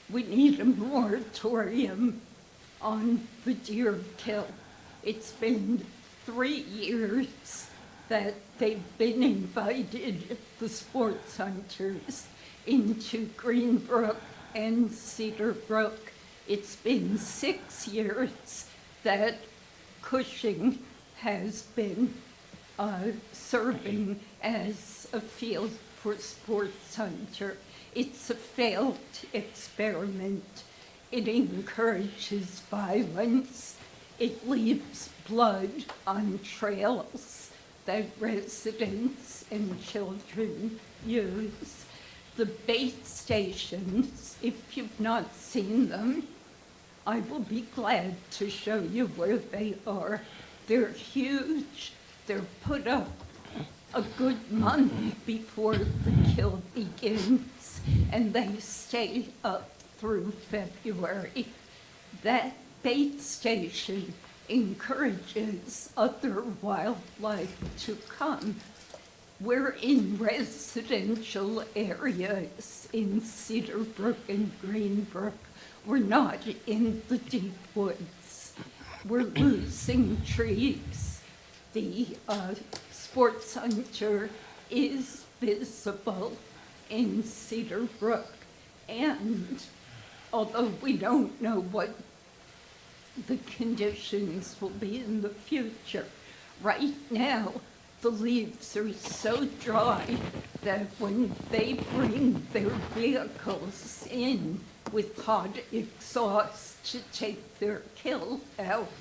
we need a moratorium on the deer kill. It's been 3 years that they've been invited, the sports hunters, into Greenbrook and Cedar Brook. It's been 6 years that Cushing has been serving as a field for sports hunter. It's a failed experiment. It encourages violence. It leaves blood on trails that residents and children use. The bait stations, if you've not seen them, I will be glad to show you where they are. They're huge. They're put up a good month before the kill begins, and they stay up through February. That bait station encourages other wildlife to come. We're in residential areas in Cedar Brook and Greenbrook. We're not in the deep woods. We're losing trees. The sports hunter is visible in Cedar Brook. And although we don't know what the conditions will be in the future, right now, the leaves are so dry that when they bring their vehicles in with hot exhaust to take their kill out,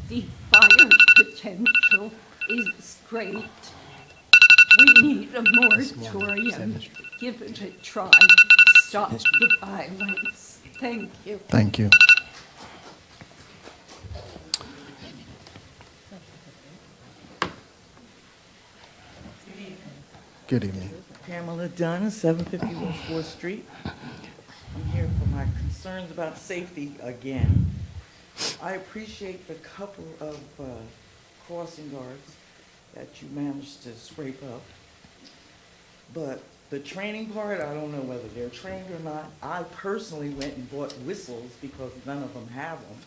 the fire potential is great. We need a moratorium. Give it a try. Stop the violence. Thank you. Thank you. Good evening. Pamela Dunn, 750 West 4th Street. I'm here for my concerns about safety again. I appreciate the couple of crossing guards that you managed to scrape up. But the training part, I don't know whether they're trained or not. I personally went and bought whistles because none of them have them.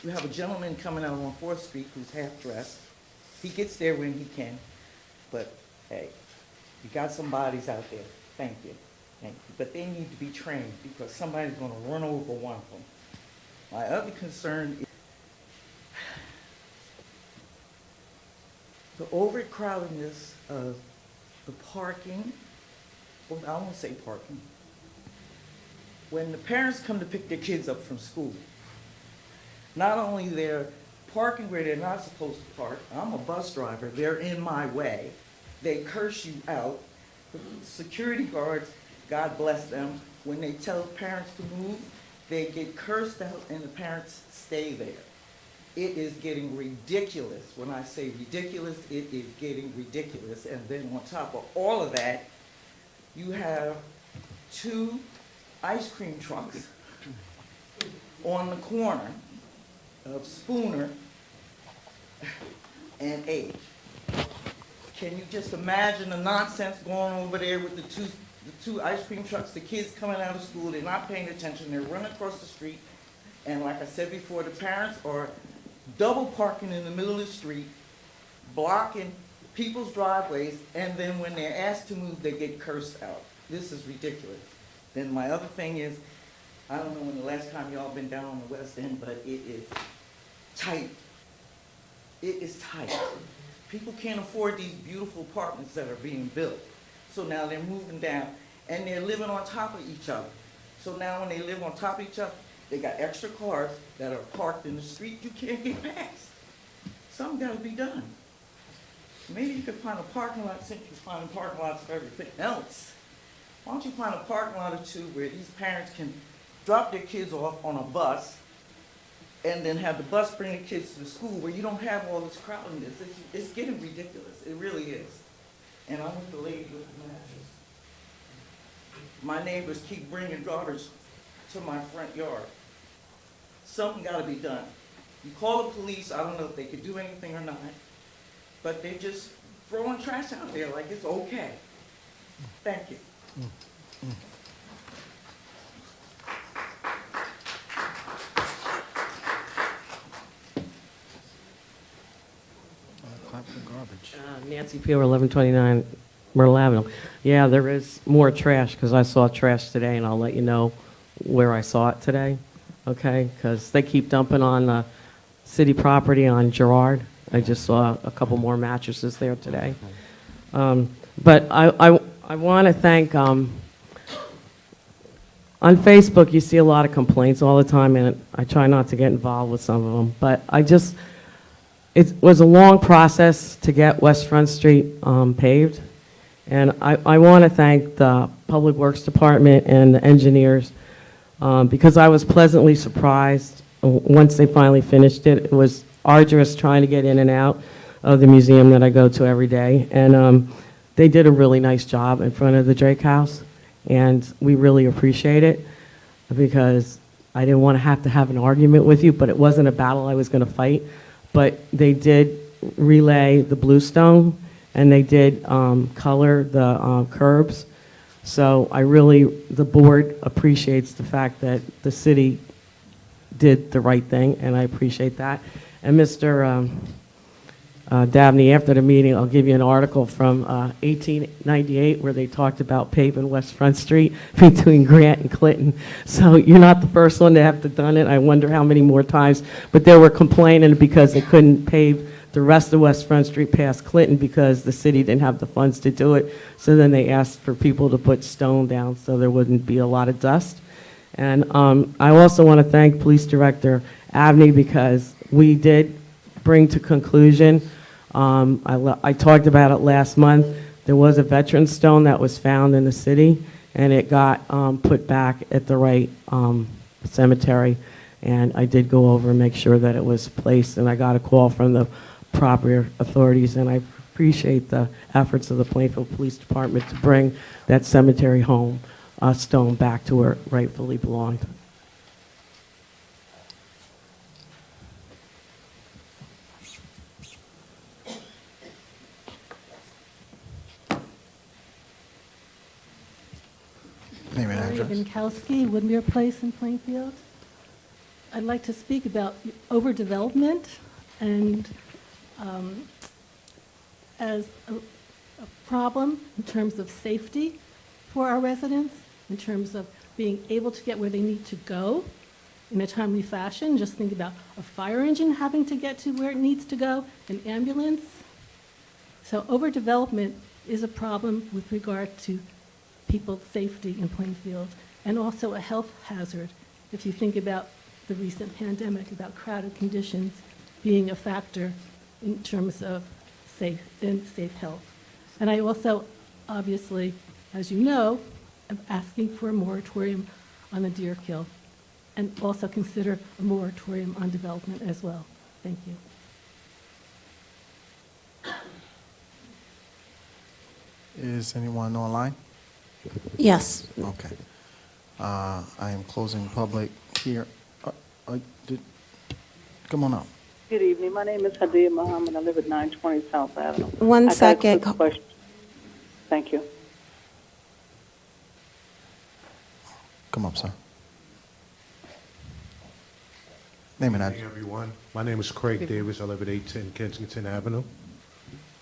You have a gentleman coming out on 4th Street who's half dressed. He gets there when he can, but hey, you got some bodies out there. Thank you. Thank you. But they need to be trained because somebody's going to run over one of them. My other concern is the overcrowdedness of the parking. Well, I won't say parking. When the parents come to pick their kids up from school, not only they're parking where they're not supposed to park, I'm a bus driver, they're in my way. They curse you out. The security guards, God bless them, when they tell parents to move, they get cursed out and the parents stay there. It is getting ridiculous. When I say ridiculous, it is getting ridiculous. And then on top of all of that, you have 2 ice cream trucks on the corner of Spooner and Age. Can you just imagine the nonsense going over there with the two ice cream trucks, the kids coming out of school, they're not paying attention, they're running across the street, and like I said before, the parents are double parking in the middle of the street, blocking people's driveways, and then when they're asked to move, they get cursed out. This is ridiculous. Then my other thing is, I don't know when the last time y'all been down on the West End, but it is tight. It is tight. People can't afford these beautiful apartments that are being built. So now they're moving down, and they're living on top of each other. So now when they live on top of each other, they got extra cars that are parked in the street you can't get past. Something gotta be done. Maybe you could find a parking lot, since you find parking lots for everything else. Why don't you find a parking lot or 2 where these parents can drop their kids off on a bus and then have the bus bring the kids to the school where you don't have all this crowding. It's getting ridiculous. It really is. And I'm with the lady with the mattress. My neighbors keep bringing garbage to my front yard. Something gotta be done. You call the police, I don't know if they could do anything or not, but they're just throwing trash out there like it's okay. Thank you. Nancy Peeler, 1129 Myrtle Avenue. Yeah, there is more trash, because I saw trash today, and I'll let you know where I saw it today, okay? Because they keep dumping on city property on Girard. I just saw a couple more mattresses there today. But I want to thank, on Facebook, you see a lot of complaints all the time, and I try not to get involved with some of them, but it was a long process to get West Front Street paved, and I want to thank the Public Works Department and the engineers, because I was pleasantly surprised once they finally finished it. It was arduous trying to get in and out of the museum that I go to every day, and they did a really nice job in front of the Drake House, and we really appreciate it, because I didn't want to have an argument with you, but it wasn't a battle I was going to fight. But they did relay the bluestone, and they did color the curbs. So the board appreciates the fact that the city did the right thing, and I appreciate that. And Mr. Dabney, after the meeting, I'll give you an article from 1898 where they talked about paving West Front Street between Grant and Clinton. So you're not the first one to have to done it. I wonder how many more times. But they were complaining because they couldn't pave the rest of West Front Street past Clinton because the city didn't have the funds to do it. So then they asked for people to put stone down so there wouldn't be a lot of dust. And I also want to thank Police Director Abney, because we did bring to conclusion, I talked about it last month, there was a veteran stone that was found in the city, and it got put back at the right cemetery, and I did go over and make sure that it was placed, and I got a call from the proper authorities, and I appreciate the efforts of the Plainfield Police Department to bring that cemetery home stone back to where it rightfully belonged. Name and Maria address. Binkowski, Woodmere Place in Plainfield. I'd like to speak about overdevelopment and as a problem in terms of safety for our residents, in terms of being able to get where they need to go in a timely fashion. Just think about a fire engine having to get to where it needs to go, an ambulance. So overdevelopment is a problem with regard to people's safety in Plainfield, and also a health hazard if you think about the recent pandemic, about crowded conditions being a factor in terms of safe health. And I also, obviously, as you know, am asking for a moratorium on the deer kill, and also consider a moratorium on development as well. Thank you. Is anyone online? Yes. Okay. I am closing public here. Come on up. Good evening. My name is Hadia Muhammad. I live at 920 South Avenue. One I got a second. quick question. Thank you. Come up, sir. Name and Good address. evening, everyone. My name is Craig Davis. I live at 810 Kensington Avenue.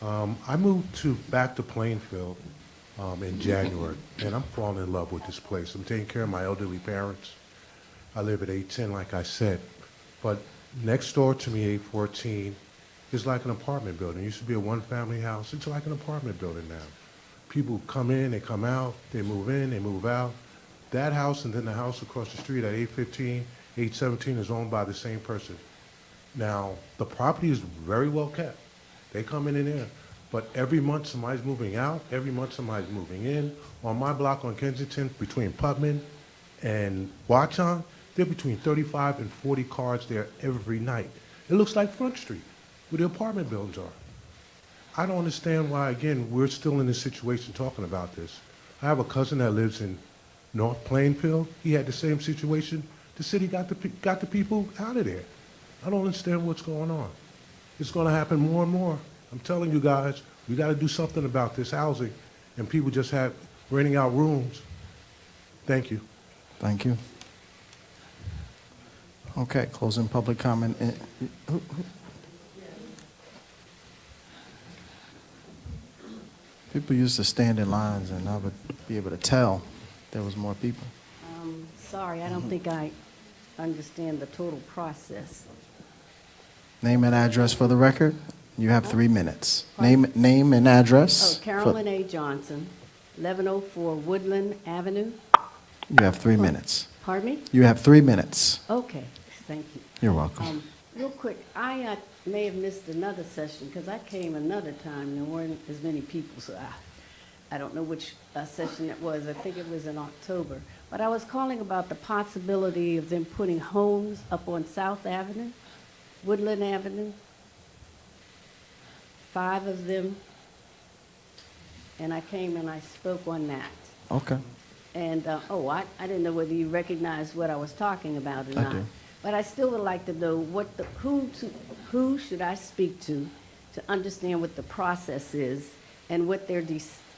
I moved back to Plainfield in January, and I'm falling in love with this place. I'm taking care of my elderly parents. I live at 810, like I said, but next door to me, 814, is like an apartment building. It used to be a one-family house. It's like an apartment building now. People come in, they come out, they move in, they move out. That house and then the house across the street at 815, 817 is owned by the same person. Now, the property is very well kept. They come in and there. But every month somebody's moving out, every month somebody's moving in. On my block on Kensington, between Putman and Watchon, there are between 35 and 40 cars there every night. It looks like Front Street, where the apartment buildings are. I don't understand why, again, we're still in this situation talking about this. I have a cousin that lives in North Plainfield. He had the same situation. The city got the people out of there. I don't understand what's going on. It's going to happen more and more. I'm telling you guys, we got to do something about this housing, and people just renting out rooms. Thank you. Thank you. Okay, closing public comment. People used to stand in lines, and I would be able to tell there was more people. Sorry, I don't think I understand the total process. Name and address for the record. You have 3 minutes. Name and address. Oh, Carolyn A. Johnson, 1104 Woodland Avenue. You have 3 minutes. Pardon me? You have 3 minutes. Okay, thank you. You're welcome. Real quick, I may have missed another session because I came another time and there weren't as many people, so I don't know which session it was. I think it was in October. But I was calling about the possibility of them putting homes up on South Avenue, Woodland Avenue, 5 of them, and I came and I spoke on that. Okay. And, I didn't know whether you recognized what I was talking about or I not. do. But I still would like to know who should I speak to understand what the process is and what they're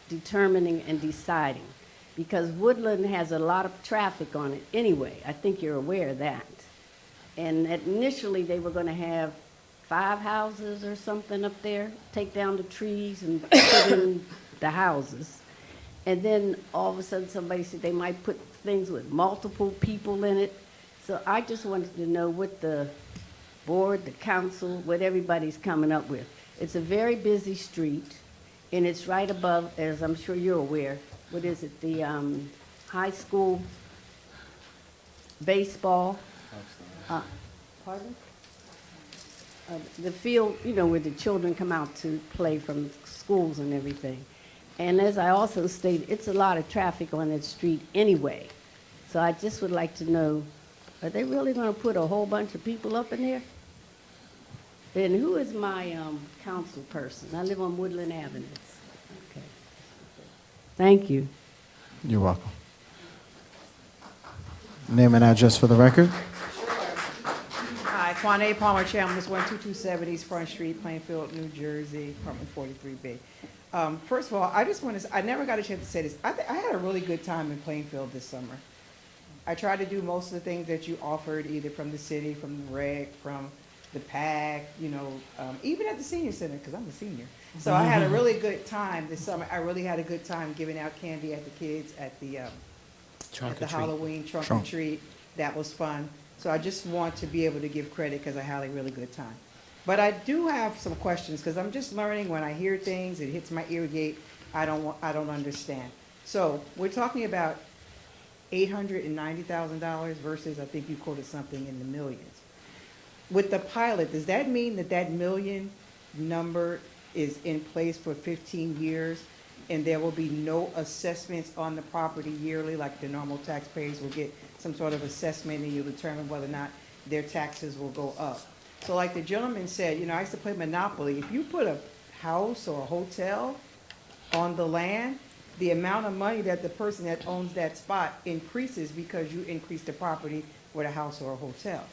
determining and deciding. Because Woodland has a lot of traffic on it anyway. I think you're aware of that. And initially, they were going to have 5 houses or something up there, take down the trees and put in the houses. And then all of a sudden, somebody said they might put things with multiple people in it. So I just wanted to know what the board, the council, what everybody's coming up with. It's a very busy street, and it's right above, as I'm sure you're aware, what is it, the high school baseball? Pardon? The field, where the children come out to play from schools and everything. And as I also stated, it's a lot of traffic on that street anyway. So I just would like to know, are they really going to put a whole bunch of people up in there? And who is my council person? I live on Woodland Avenue. Okay. Thank you. You're welcome. Name and address for the record. Hi, Quanae Palmer, Chairman, 12270 East Front Street, Plainfield, New Jersey, apartment 43B. First of all, I just want to, I never got a chance to say this. I had a really good time in Plainfield this summer. I tried to do most of the things that you offered, either from the city, from the rec, from the PAC, even at the senior center, because I'm a senior. So I had a really good time this summer. I really had a good time giving out candy at the kids at the Halloween trunk or treat. That was fun. So I just want to be able to give credit because I had a really good time. But I do have some questions because I'm just learning when I hear things, it hits my ear gate, I don't understand. So we're talking about $890,000 versus, I think you quoted something in the millions. With the pilot, does that mean that million number is in place for 15 years and there will be no assessments on the property yearly, like the normal taxpayers will get some sort of assessment and you'll determine whether or not their taxes will go up? So like the gentleman said, I used to play Monopoly. If you put a house or a hotel on the land, the amount of money that the person that owns that spot increases because you increase the property with a house or a hotel.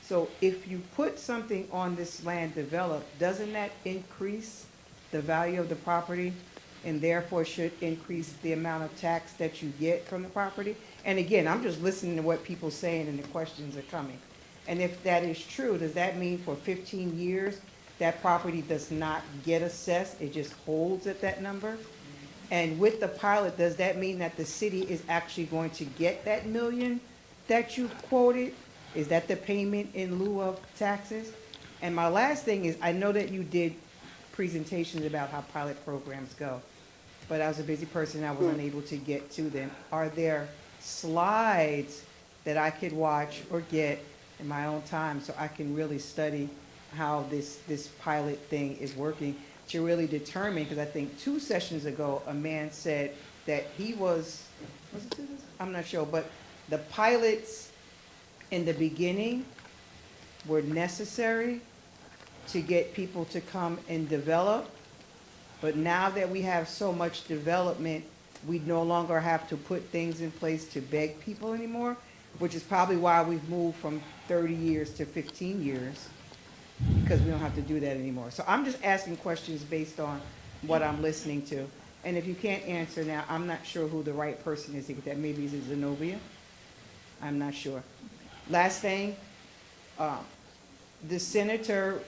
So if you put something on this land developed, doesn't that increase the value of the property and therefore should increase the amount of tax that you get from the property? And again, I'm just listening to what people are saying and the questions are coming. And if that is true, does that mean for 15 years, that property does not get assessed, it just holds at that number? And with the pilot, does that mean that the city is actually going to get that million that you quoted? Is that the payment in lieu of taxes? And my last thing is, I know that you did presentations about how pilot programs go, but I was a busy person, I was unable to get to them. Are there slides that I could watch or get in my own time so I can really study how this pilot thing is working to really determine, because I think 2 sessions ago, a man said that he was it 2 sessions? I'm not sure, but the pilots in the beginning were necessary to get people to come and develop. But now that we have so much development, we no longer have to put things in place to beg people anymore, which is probably why we've moved from 30 years to 15 years, because we don't have to do that anymore. So I'm just asking questions based on what I'm listening to. And if you can't answer now, I'm not sure who the right person is. That maybe is Zenobia. I'm not sure. Last thing, the senator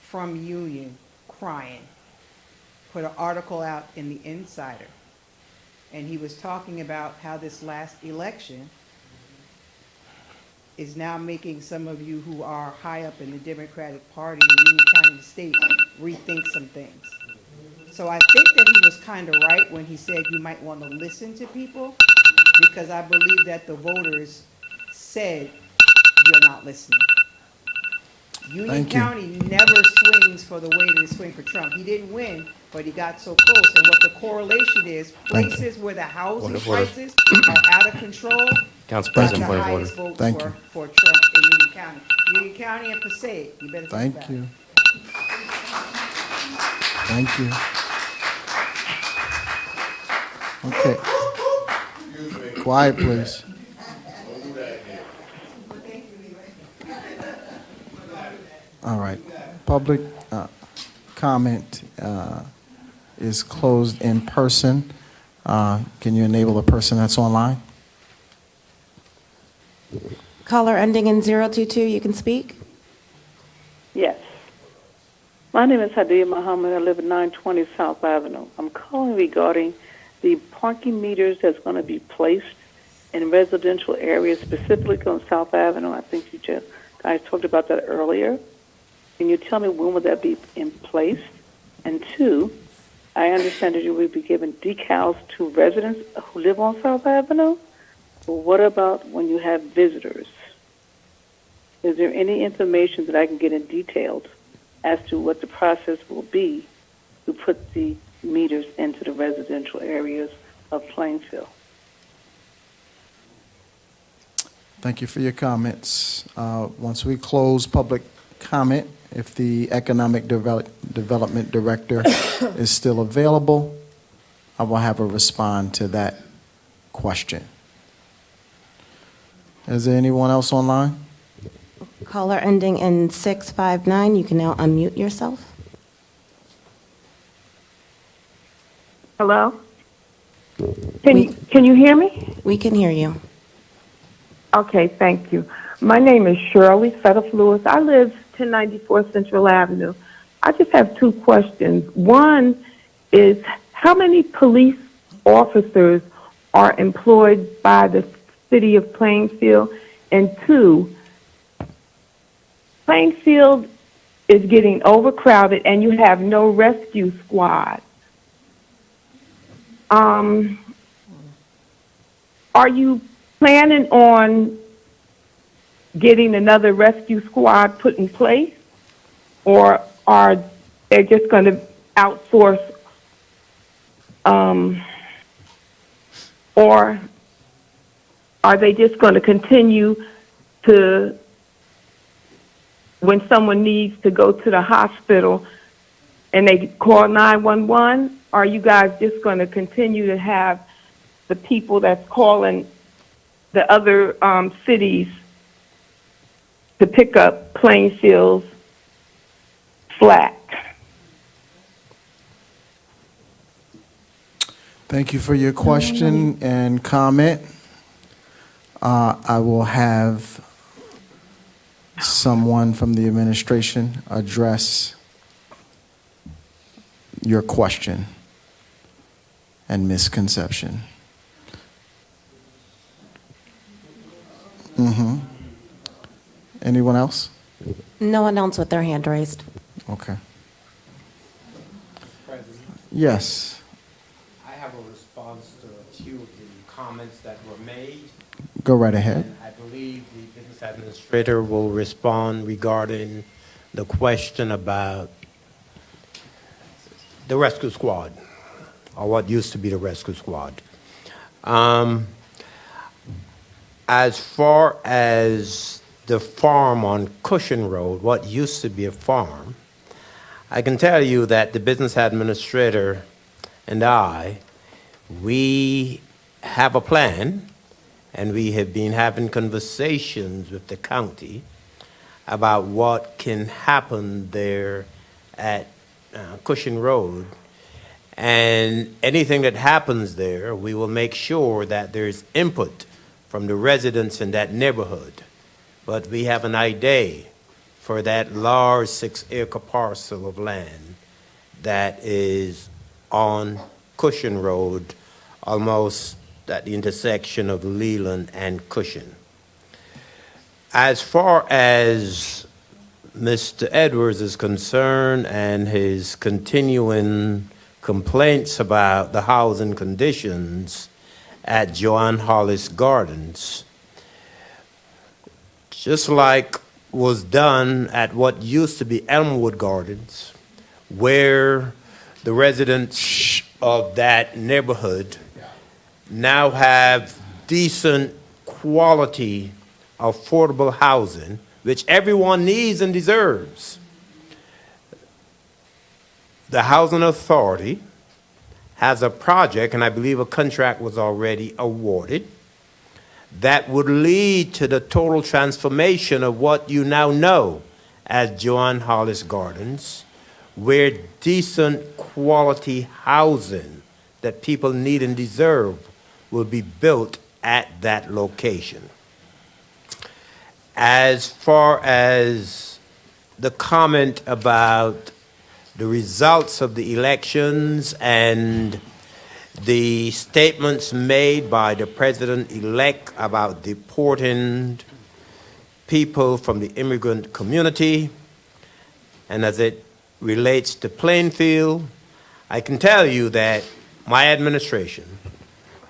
from Union, crying, put an article out in the Insider, and he was talking about how this last election is now making some of you who are high up in the Democratic Party in Union County and the state rethink some things. So I think that he was kind of right when he said you might want to listen to people, because I believe that the voters said you're not listening. Union Thank you. County never swings for the way that it swing for Trump. He didn't win, but he got so close. And what the correlation is, Thank you. places where the housing Point of order. prices are out of control, Council that's President, the point of order. highest vote Thank you. for Trump in Union County. Union County and Passaic, you better think Thank about it. you. Thank you. Okay. Quiet, please. All right. Public comment is closed in person. Can you enable the person that's online? Caller ending in 022, you can speak. Yes. My name is Hadiya Muhammad. I live at 920 South Avenue. I'm calling regarding the parking meters that's going to be placed in residential areas, specifically on South Avenue. I think you guys talked about that earlier. Can you tell me when would that be in place? And 2, I understand that you will be giving decals to residents who live on South Avenue. But what about when you have visitors? Is there any information that I can get in detailed as to what the process will be to put the meters into the residential areas of Plainfield? Thank you for your comments. Once we close public comment, if the Economic Development Director is still available, I will have her respond to that question. Is there anyone else online? Caller ending in 659, you can now unmute yourself. Hello? Can you hear me? We can hear you. Okay, thank you. My name is Shirley Fettif Lewis. I live 1094 Central Avenue. I just have 2 questions. One is, how many police officers are employed by the city of Plainfield? And 2, Plainfield is getting overcrowded and you have no rescue squad. Are you planning on getting another rescue squad put in place? Or are they just going to outsource, or are they just going to continue to, when someone needs to go to the hospital and they call 911? Or are you guys just going to continue to have the people that's calling the other cities to pick up Plainfield's slack? Thank you for your question and comment. I will have someone from the administration address your question and misconception. Anyone else? No one else with their hand raised. Okay. Yes. I have a response to a few of the comments that were made. Go right ahead. And I believe the business administrator will respond regarding the question about the rescue squad, or what used to be the rescue squad. As far as the farm on Cushion Road, what used to be a farm, I can tell you that the business administrator and I, we have a plan, and we have been having conversations with the county about what can happen there at Cushion Road. And anything that happens there, we will make sure that there's input from the residents in that neighborhood. But we have an idea for that large 6-acre parcel of land that is on Cushion Road, almost at the intersection of Leland and Cushion. As far as Mr. Edwards is concerned and his continuing complaints about the housing conditions at Joanne Hollis Gardens, just like was done at what used to be Elmwood Gardens, where the residents of that neighborhood now have decent quality, affordable housing, which everyone needs and deserves. The Housing Authority has a project, and I believe a contract was already awarded, that would lead to the total transformation of what you now know as Joanne Hollis Gardens, where decent quality housing that people need and deserve will be built at that location. As far as the comment about the results of the elections and the statements made by the president-elect about deporting people from the immigrant community, and as it relates to Plainfield, I can tell you that my administration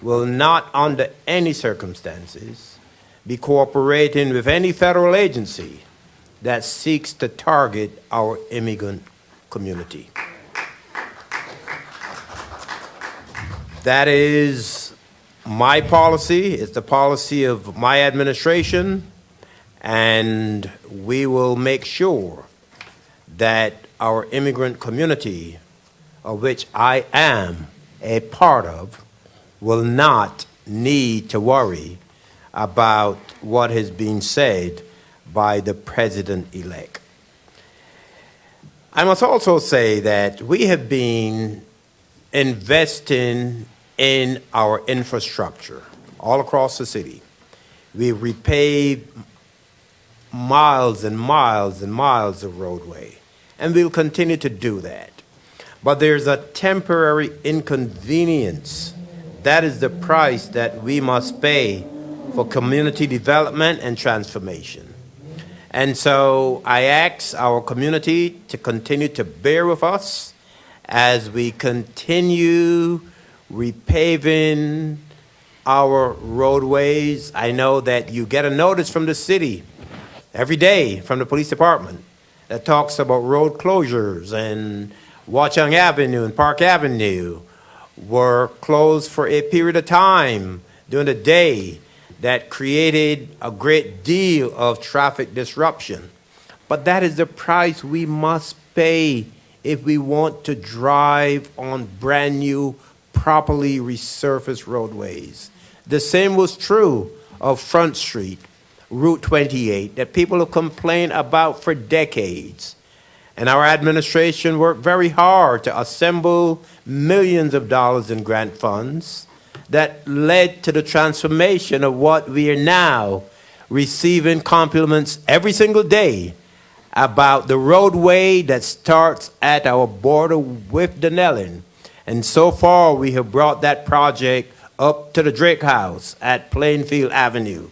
will not, under any circumstances, be cooperating with any federal agency that seeks to target our immigrant community. That is my policy. It's the policy of my administration, and we will make sure that our immigrant community, of which I am a part of, will not need to worry about what has been said by the president-elect. I must also say that we have been investing in our infrastructure all across the city. We repaved miles and miles and miles of roadway, and we'll continue to do that. But there's a temporary inconvenience. That is the price that we must pay for community development and transformation. And so I ask our community to continue to bear with us as we continue repaving our roadways. I know that you get a notice from the city every day from the police department that talks about road closures, and Watchung Avenue and Park Avenue were closed for a period of time during the day that created a great deal of traffic disruption. But that is the price we must pay if we want to drive on brand-new, properly resurfaced roadways. The same was true of Front Street, Route 28, that people have complained about for decades. And our administration worked very hard to assemble millions of dollars in grant funds that led to the transformation of what we are now receiving compliments every single day about the roadway that starts at our border with Denellen. And so far, we have brought that project up to the Drake House at Plainfield Avenue.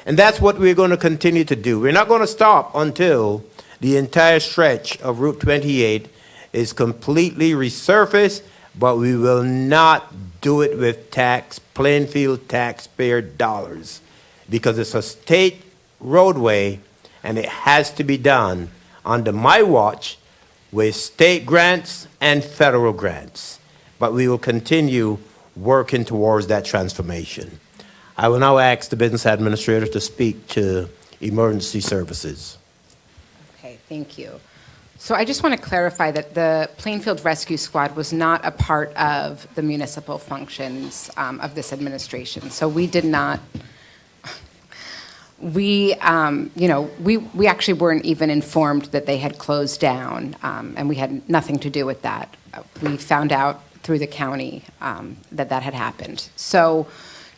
And that's what we're going to continue to do. We're not going to stop until the entire stretch of Route 28 is completely resurfaced, but we will not do it with Plainfield taxpayer dollars, because it's a state roadway and it has to be done under my watch with state grants and federal grants. But we will continue working towards that transformation. I will now ask the business administrator to speak to emergency services. Okay, thank you. So I just want to clarify that the Plainfield Rescue Squad was not a part of the municipal functions of this administration. So we did not, we actually weren't even informed that they had closed down, and we had nothing to do with that. We found out through the county that had happened. So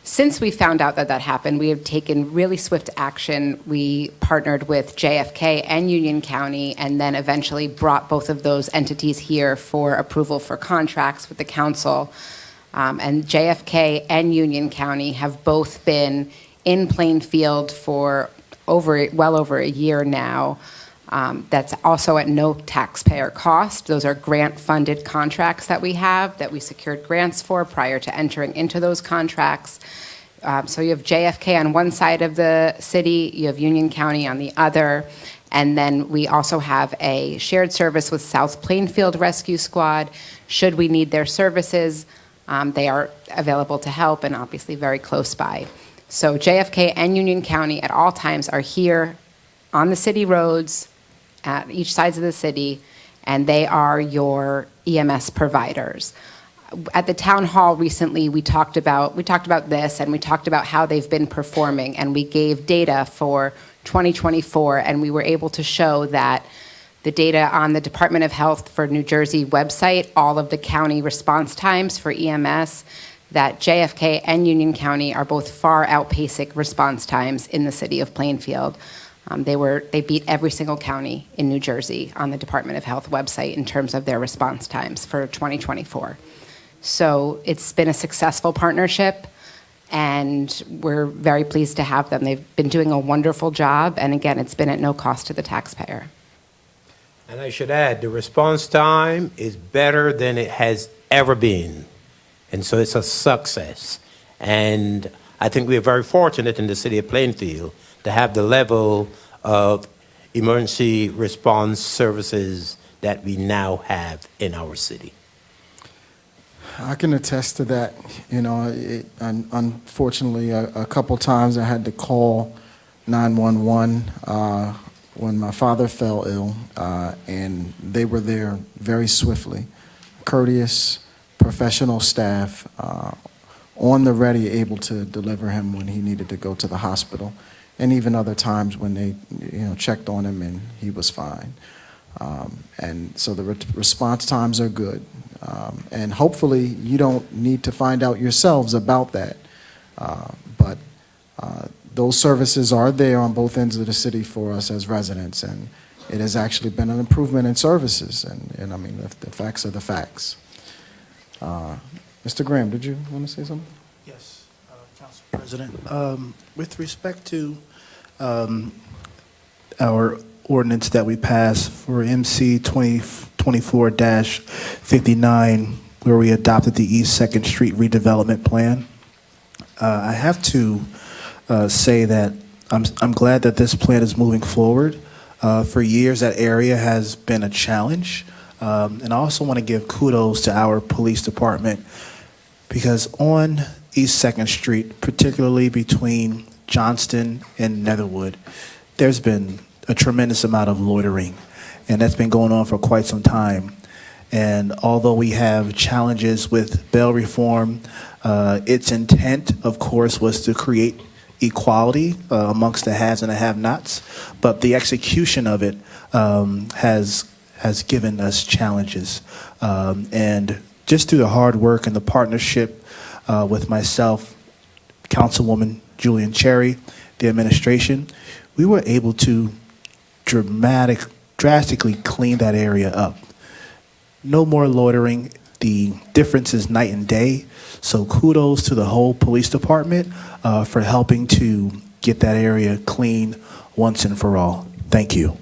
since we found out that happened, we have taken really swift action. We partnered with JFK and Union County, and then eventually brought both of those entities here for approval for contracts with the council. And JFK and Union County have both been in Plainfield for well over a year now. That's also at no taxpayer cost. Those are grant-funded contracts that we have, that we secured grants for prior to entering into those contracts. So you have JFK on one side of the city, you have Union County on the other, and then we also have a shared service with South Plainfield Rescue Squad. Should we need their services, they are available to help and obviously very close by. So JFK and Union County at all times are here on the city roads, at each sides of the city, and they are your EMS providers. At the town hall recently, we talked about this, and we talked about how they've been performing, and we gave data for 2024, and we were able to show that the data on the Department of Health for New Jersey website, all of the county response times for EMS, that JFK and Union County are both far outpacing response times in the city of Plainfield. They beat every single county in New Jersey on the Department of Health website in terms of their response times for 2024. So it's been a successful partnership, and we're very pleased to have them. They've been doing a wonderful job, and again, it's been at no cost to the taxpayer. And I should add, the response time is better than it has ever been. And so it's a success. And I think we're very fortunate in the city of Plainfield to have the level of emergency response services that we now have in our city. I can attest to that. Unfortunately, a couple times I had to call 911 when my father fell ill, and they were there very swiftly. Courteous, professional staff, on the ready, able to deliver him when he needed to go to the hospital. And even other times when they, checked on him and he was fine. And so the response times are good. And hopefully you don't need to find out yourselves about that. But those services are there on both ends of the city for us as residents. And it has actually been an improvement in services. And I mean, the facts are the facts. Mr. Graham, did you want to say something? Yes, Council President. With respect to our ordinance that we passed for MC 2024-59, where we adopted the East 2nd Street redevelopment plan, I have to say that I'm glad that this plan is moving forward. For years, that area has been a challenge. And I also want to give kudos to our police department, because on East 2nd Street, particularly between Johnston and Netherwood, there's been a tremendous amount of loitering, and that's been going on for quite some time. And although we have challenges with bail reform, its intent, of course, was to create equality amongst the haves and the have-nots, but the execution of it has given us challenges. And just through the hard work and the partnership with myself, Councilwoman Julian Cherry, the administration, we were able to drastically clean that area up. No more loitering. The difference is night and day. So kudos to the whole police department for helping to get that area clean once and for all. Thank you.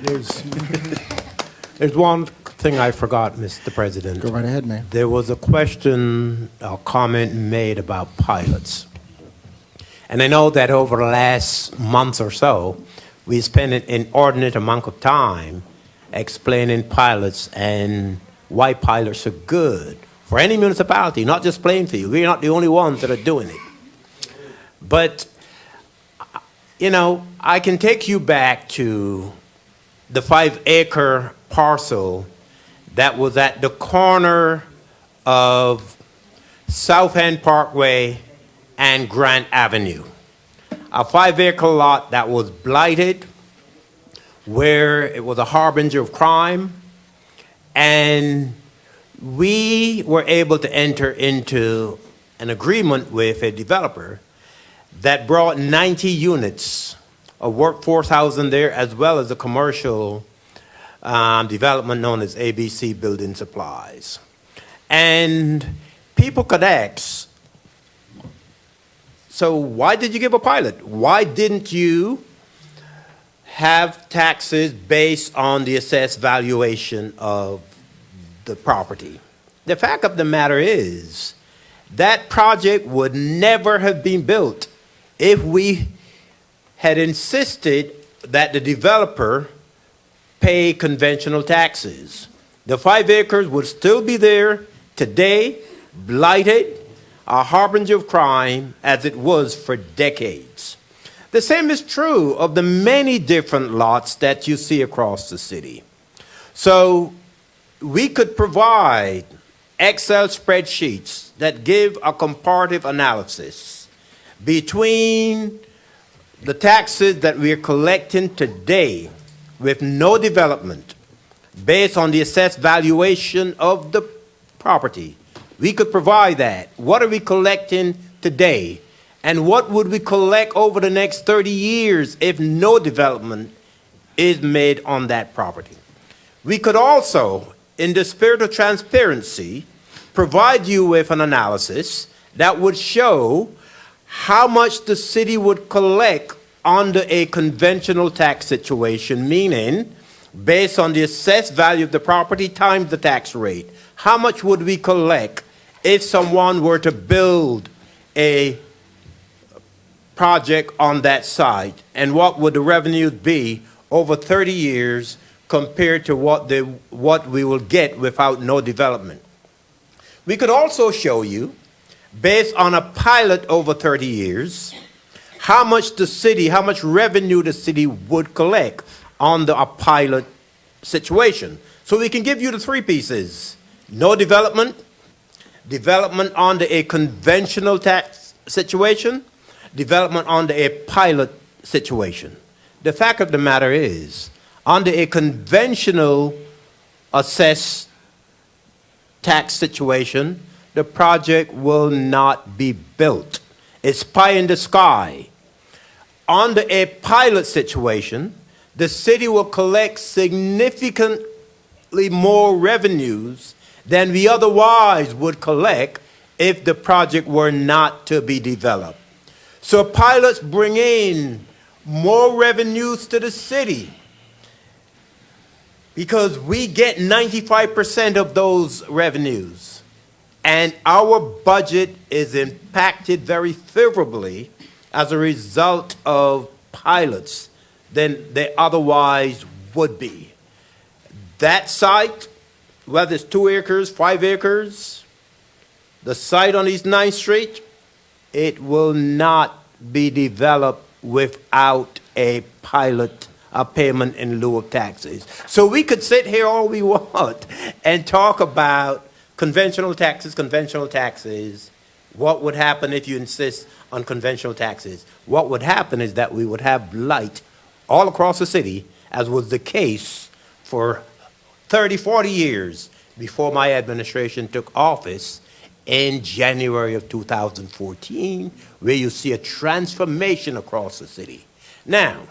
There's one thing I forgot, Mr. President. Go right ahead, man. There was a question or comment made about pilots. And I know that over the last month or so, we spent an inordinate amount of time explaining pilots and why pilots are good for any municipality, not just Plainfield. We're not the only ones that are doing it. But, you know, I can take you back to the 5-acre parcel that was at the corner of South End Parkway and Grant Avenue. A 5-acre lot that was blighted, where it was a harbinger of crime, and we were able to enter into an agreement with a developer that brought 90 units of workforce housing there, as well as a commercial development known as ABC Building Supplies. And people could ask, so why did you give a pilot? Why didn't you have taxes based on the assessed valuation of the property? The fact of the matter is that project would never have been built if we had insisted that the developer pay conventional taxes. The 5 acres would still be there today, blighted, a harbinger of crime as it was for decades. The same is true of the many different lots that you see across the city. So we could provide Excel spreadsheets that give a comparative analysis between the taxes that we are collecting today with no development based on the assessed valuation of the property. We could provide that. What are we collecting today? And what would we collect over the next 30 years if no development is made on that property? We could also, in the spirit of transparency, provide you with an analysis that would show how much the city would collect under a conventional tax situation, meaning based on the assessed value of the property times the tax rate. How much would we collect if someone were to build a project on that site? And what would the revenues be over 30 years compared to what we will get without no development? We could also show you, based on a pilot over 30 years, how much revenue the city would collect under a pilot situation. So we can give you the three pieces: no development, development under a conventional tax situation, development under a pilot situation. The fact of the matter is, under a conventional assessed tax situation, the project will not be built. It's pie in the sky. Under a pilot situation, the city will collect significantly more revenues than we otherwise would collect if the project were not to be developed. So pilots bring in more revenues to the city because we get 95% of those revenues. And our budget is impacted very favorably as a result of pilots than they otherwise would be. That site, whether it's 2 acres, 5 acres, the site on East 9th Street, it will not be developed without a pilot payment in lieu of taxes. So we could sit here all we want and talk about conventional taxes. What would happen if you insist on conventional taxes? What would happen is that we would have blight all across the city, as was the case for 30, 40 years before my administration took office in January of 2014, where you see a transformation across the city. Now,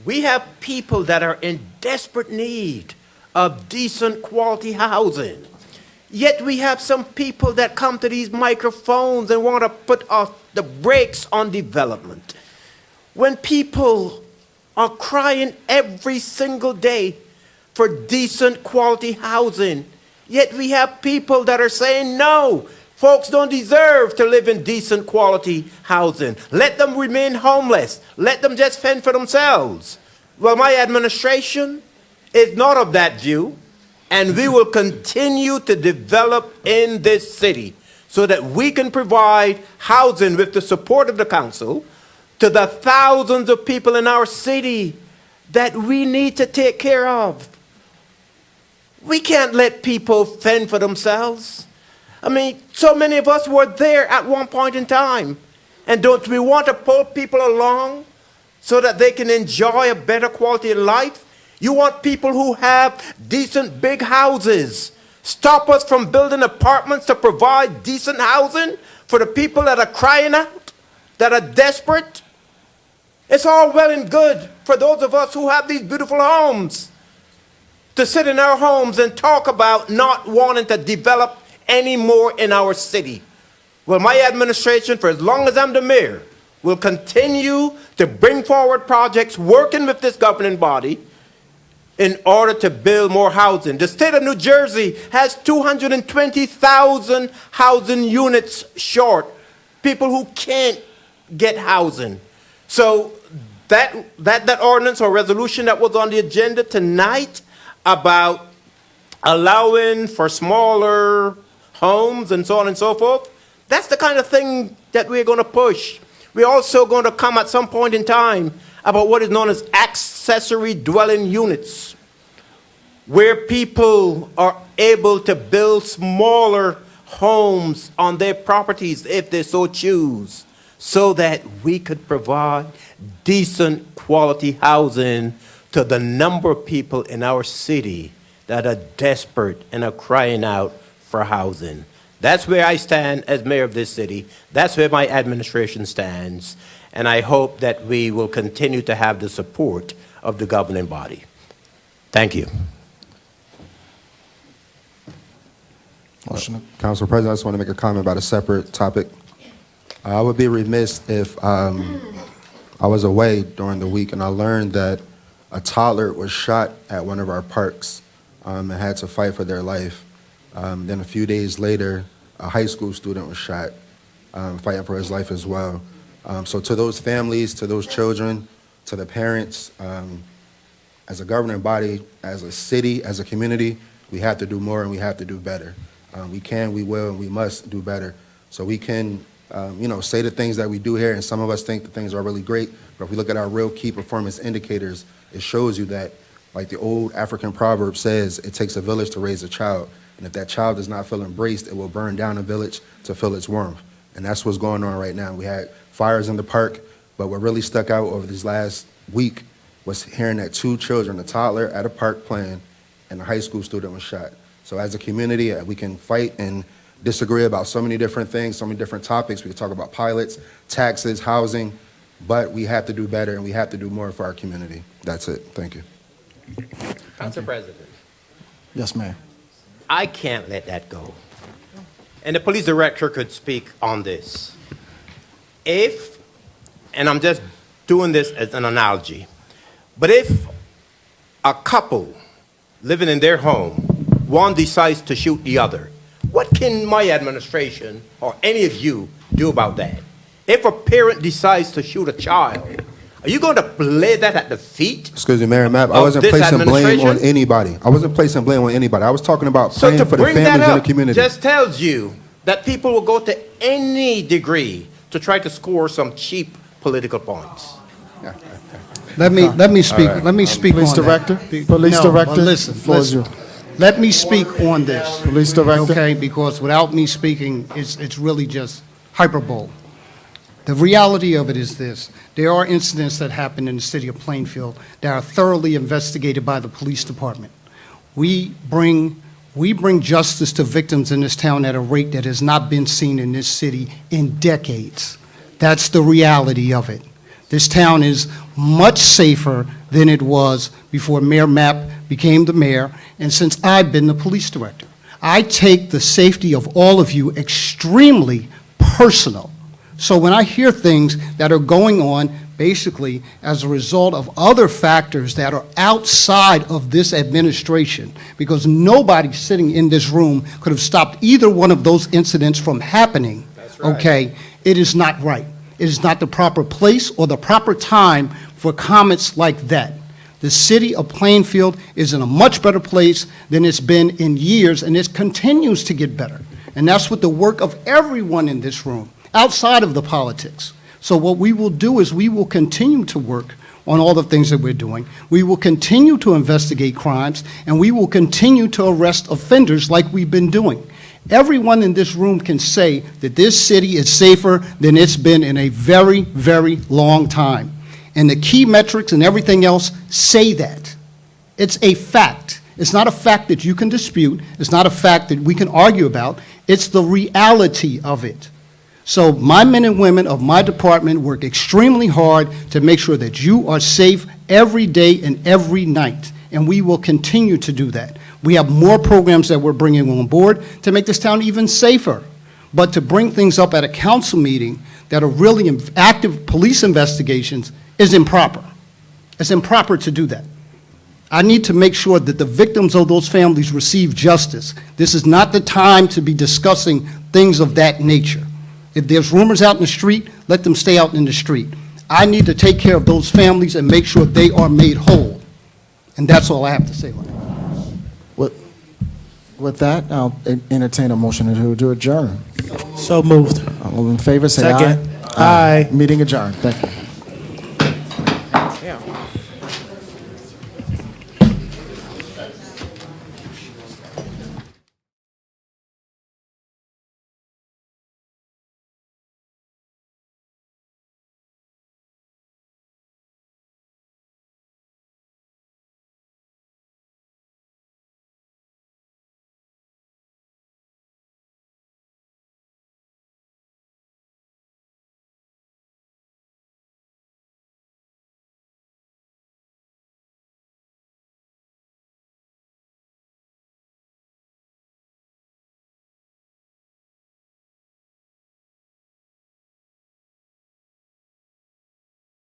we have people that are in desperate need of decent quality housing. Yet we have some people that come to these microphones and want to put the brakes on development. When people are crying every single day for decent quality housing, yet we have people that are saying, no, folks don't deserve to live in decent quality housing. Let them remain homeless. Let them just fend for themselves. Well, my administration is not of that view. And we will continue to develop in this city so that we can provide housing with the support of the council to the thousands of people in our city that we need to take care of. We can't let people fend for themselves. I mean, so many of us were there at one point in time. And don't we want to pull people along so that they can enjoy a better quality of life? You want people who have decent big houses. Stop us from building apartments to provide decent housing for the people that are crying out, that are desperate. It's all well and good for those of us who have these beautiful homes to sit in our homes and talk about not wanting to develop any more in our city. Well, my administration, for as long as I'm the mayor, will continue to bring forward projects working with this governing body in order to build more housing. The state of New Jersey has 220,000 housing units short, people who can't get housing. So that ordinance or resolution that was on the agenda tonight about allowing for smaller homes and so on and so forth, that's the kind of thing that we're going to push. We're also going to come at some point in time about what is known as accessory dwelling units, where people are able to build smaller homes on their properties if they so choose, so that we could provide decent quality housing to the number of people in our city that are desperate and are crying out for housing. That's where I stand as mayor of this city. That's where my administration stands. And I hope that we will continue to have the support of the governing body. Thank you. Council President, I just want to make a comment about a separate topic. I would be remiss if I was away during the week and I learned that a toddler was shot at one of our parks and had to fight for their life. Then a few days later, a high school student was shot, fighting for his life as well. So to those families, to those children, to the parents, as a governing body, as a city, as a community, we have to do more and we have to do better. We can, we will, and we must do better. So we can, say the things that we do here, and some of us think the things are really great, but if we look at our real key performance indicators, it shows you that, like the old African proverb says, it takes a village to raise a child. And if that child does not feel embraced, it will burn down a village to feel its warmth. And that's what's going on right now. We had fires in the park, but what really stuck out over this last week was hearing that 2 children, a toddler at a park playing, and a high school student was shot. So as a community, we can fight and disagree about so many different things, so many different topics. We can talk about pilots, taxes, housing, but we have to do better and we have to do more for our community. That's it. Thank you. Council President. Yes, ma'am. I can't let that go. And the police director could speak on this. If, and I'm just doing this as an analogy, but if a couple living in their home, one decides to shoot the other, what can my administration or any of you do about that? If a parent decides to shoot a child, are you going to lay that at the feet? Excuse me, Mayor Mapp, I wasn't placing blame on anybody. I wasn't placing blame on anybody. I was talking about praying for the families in the community. Just tells you that people will go to any degree to try to score some cheap political points. Let me speak. All right. Let me speak Police on that. Director? Police No, Director, but listen, the floor is listen. Let me speak on this. Police Director? Okay, because without me speaking, it's really just hyperbole. The reality of it is this: there are incidents that happen in the city of Plainfield that are thoroughly investigated by the police department. We bring justice to victims in this town at a rate that has not been seen in this city in decades. That's the reality of it. This town is much safer than it was before Mayor Mapp became the mayor and since I've been the police director. I take the safety of all of you extremely personal. So when I hear things that are going on basically as a result of other factors that are outside of this administration, because nobody sitting in this room could have stopped either one of those incidents from happening, okay, it is not right. It is not the proper place or the proper time for comments like that. The city of Plainfield is in a much better place than it's been in years, and it continues to get better. And that's with the work of everyone in this room, outside of the politics. So what we will do is we will continue to work on all the things that we're doing. We will continue to investigate crimes, and we will continue to arrest offenders like we've been doing. Everyone in this room can say that this city is safer than it's been in a very, very long time. And the key metrics and everything else say that. It's a fact. It's not a fact that you can dispute. It's not a fact that we can argue about. It's the reality of it. So my men and women of my department work extremely hard to make sure that you are safe every day and every night, and we will continue to do that. We have more programs that we're bringing on board to make this town even safer. But to bring things up at a council meeting that are really active police investigations is improper. It's improper to do that. I need to make sure that the victims of those families receive justice. This is not the time to be discussing things of that nature. If there's rumors out in the street, let them stay out in the street. I need to take care of those families and make sure they are made whole. And that's all I have to say on it. With that, I'll entertain a motion to adjourn. So moved. All in favor, say Second. aye. Aye. Meeting adjourned. Thank you. Yeah.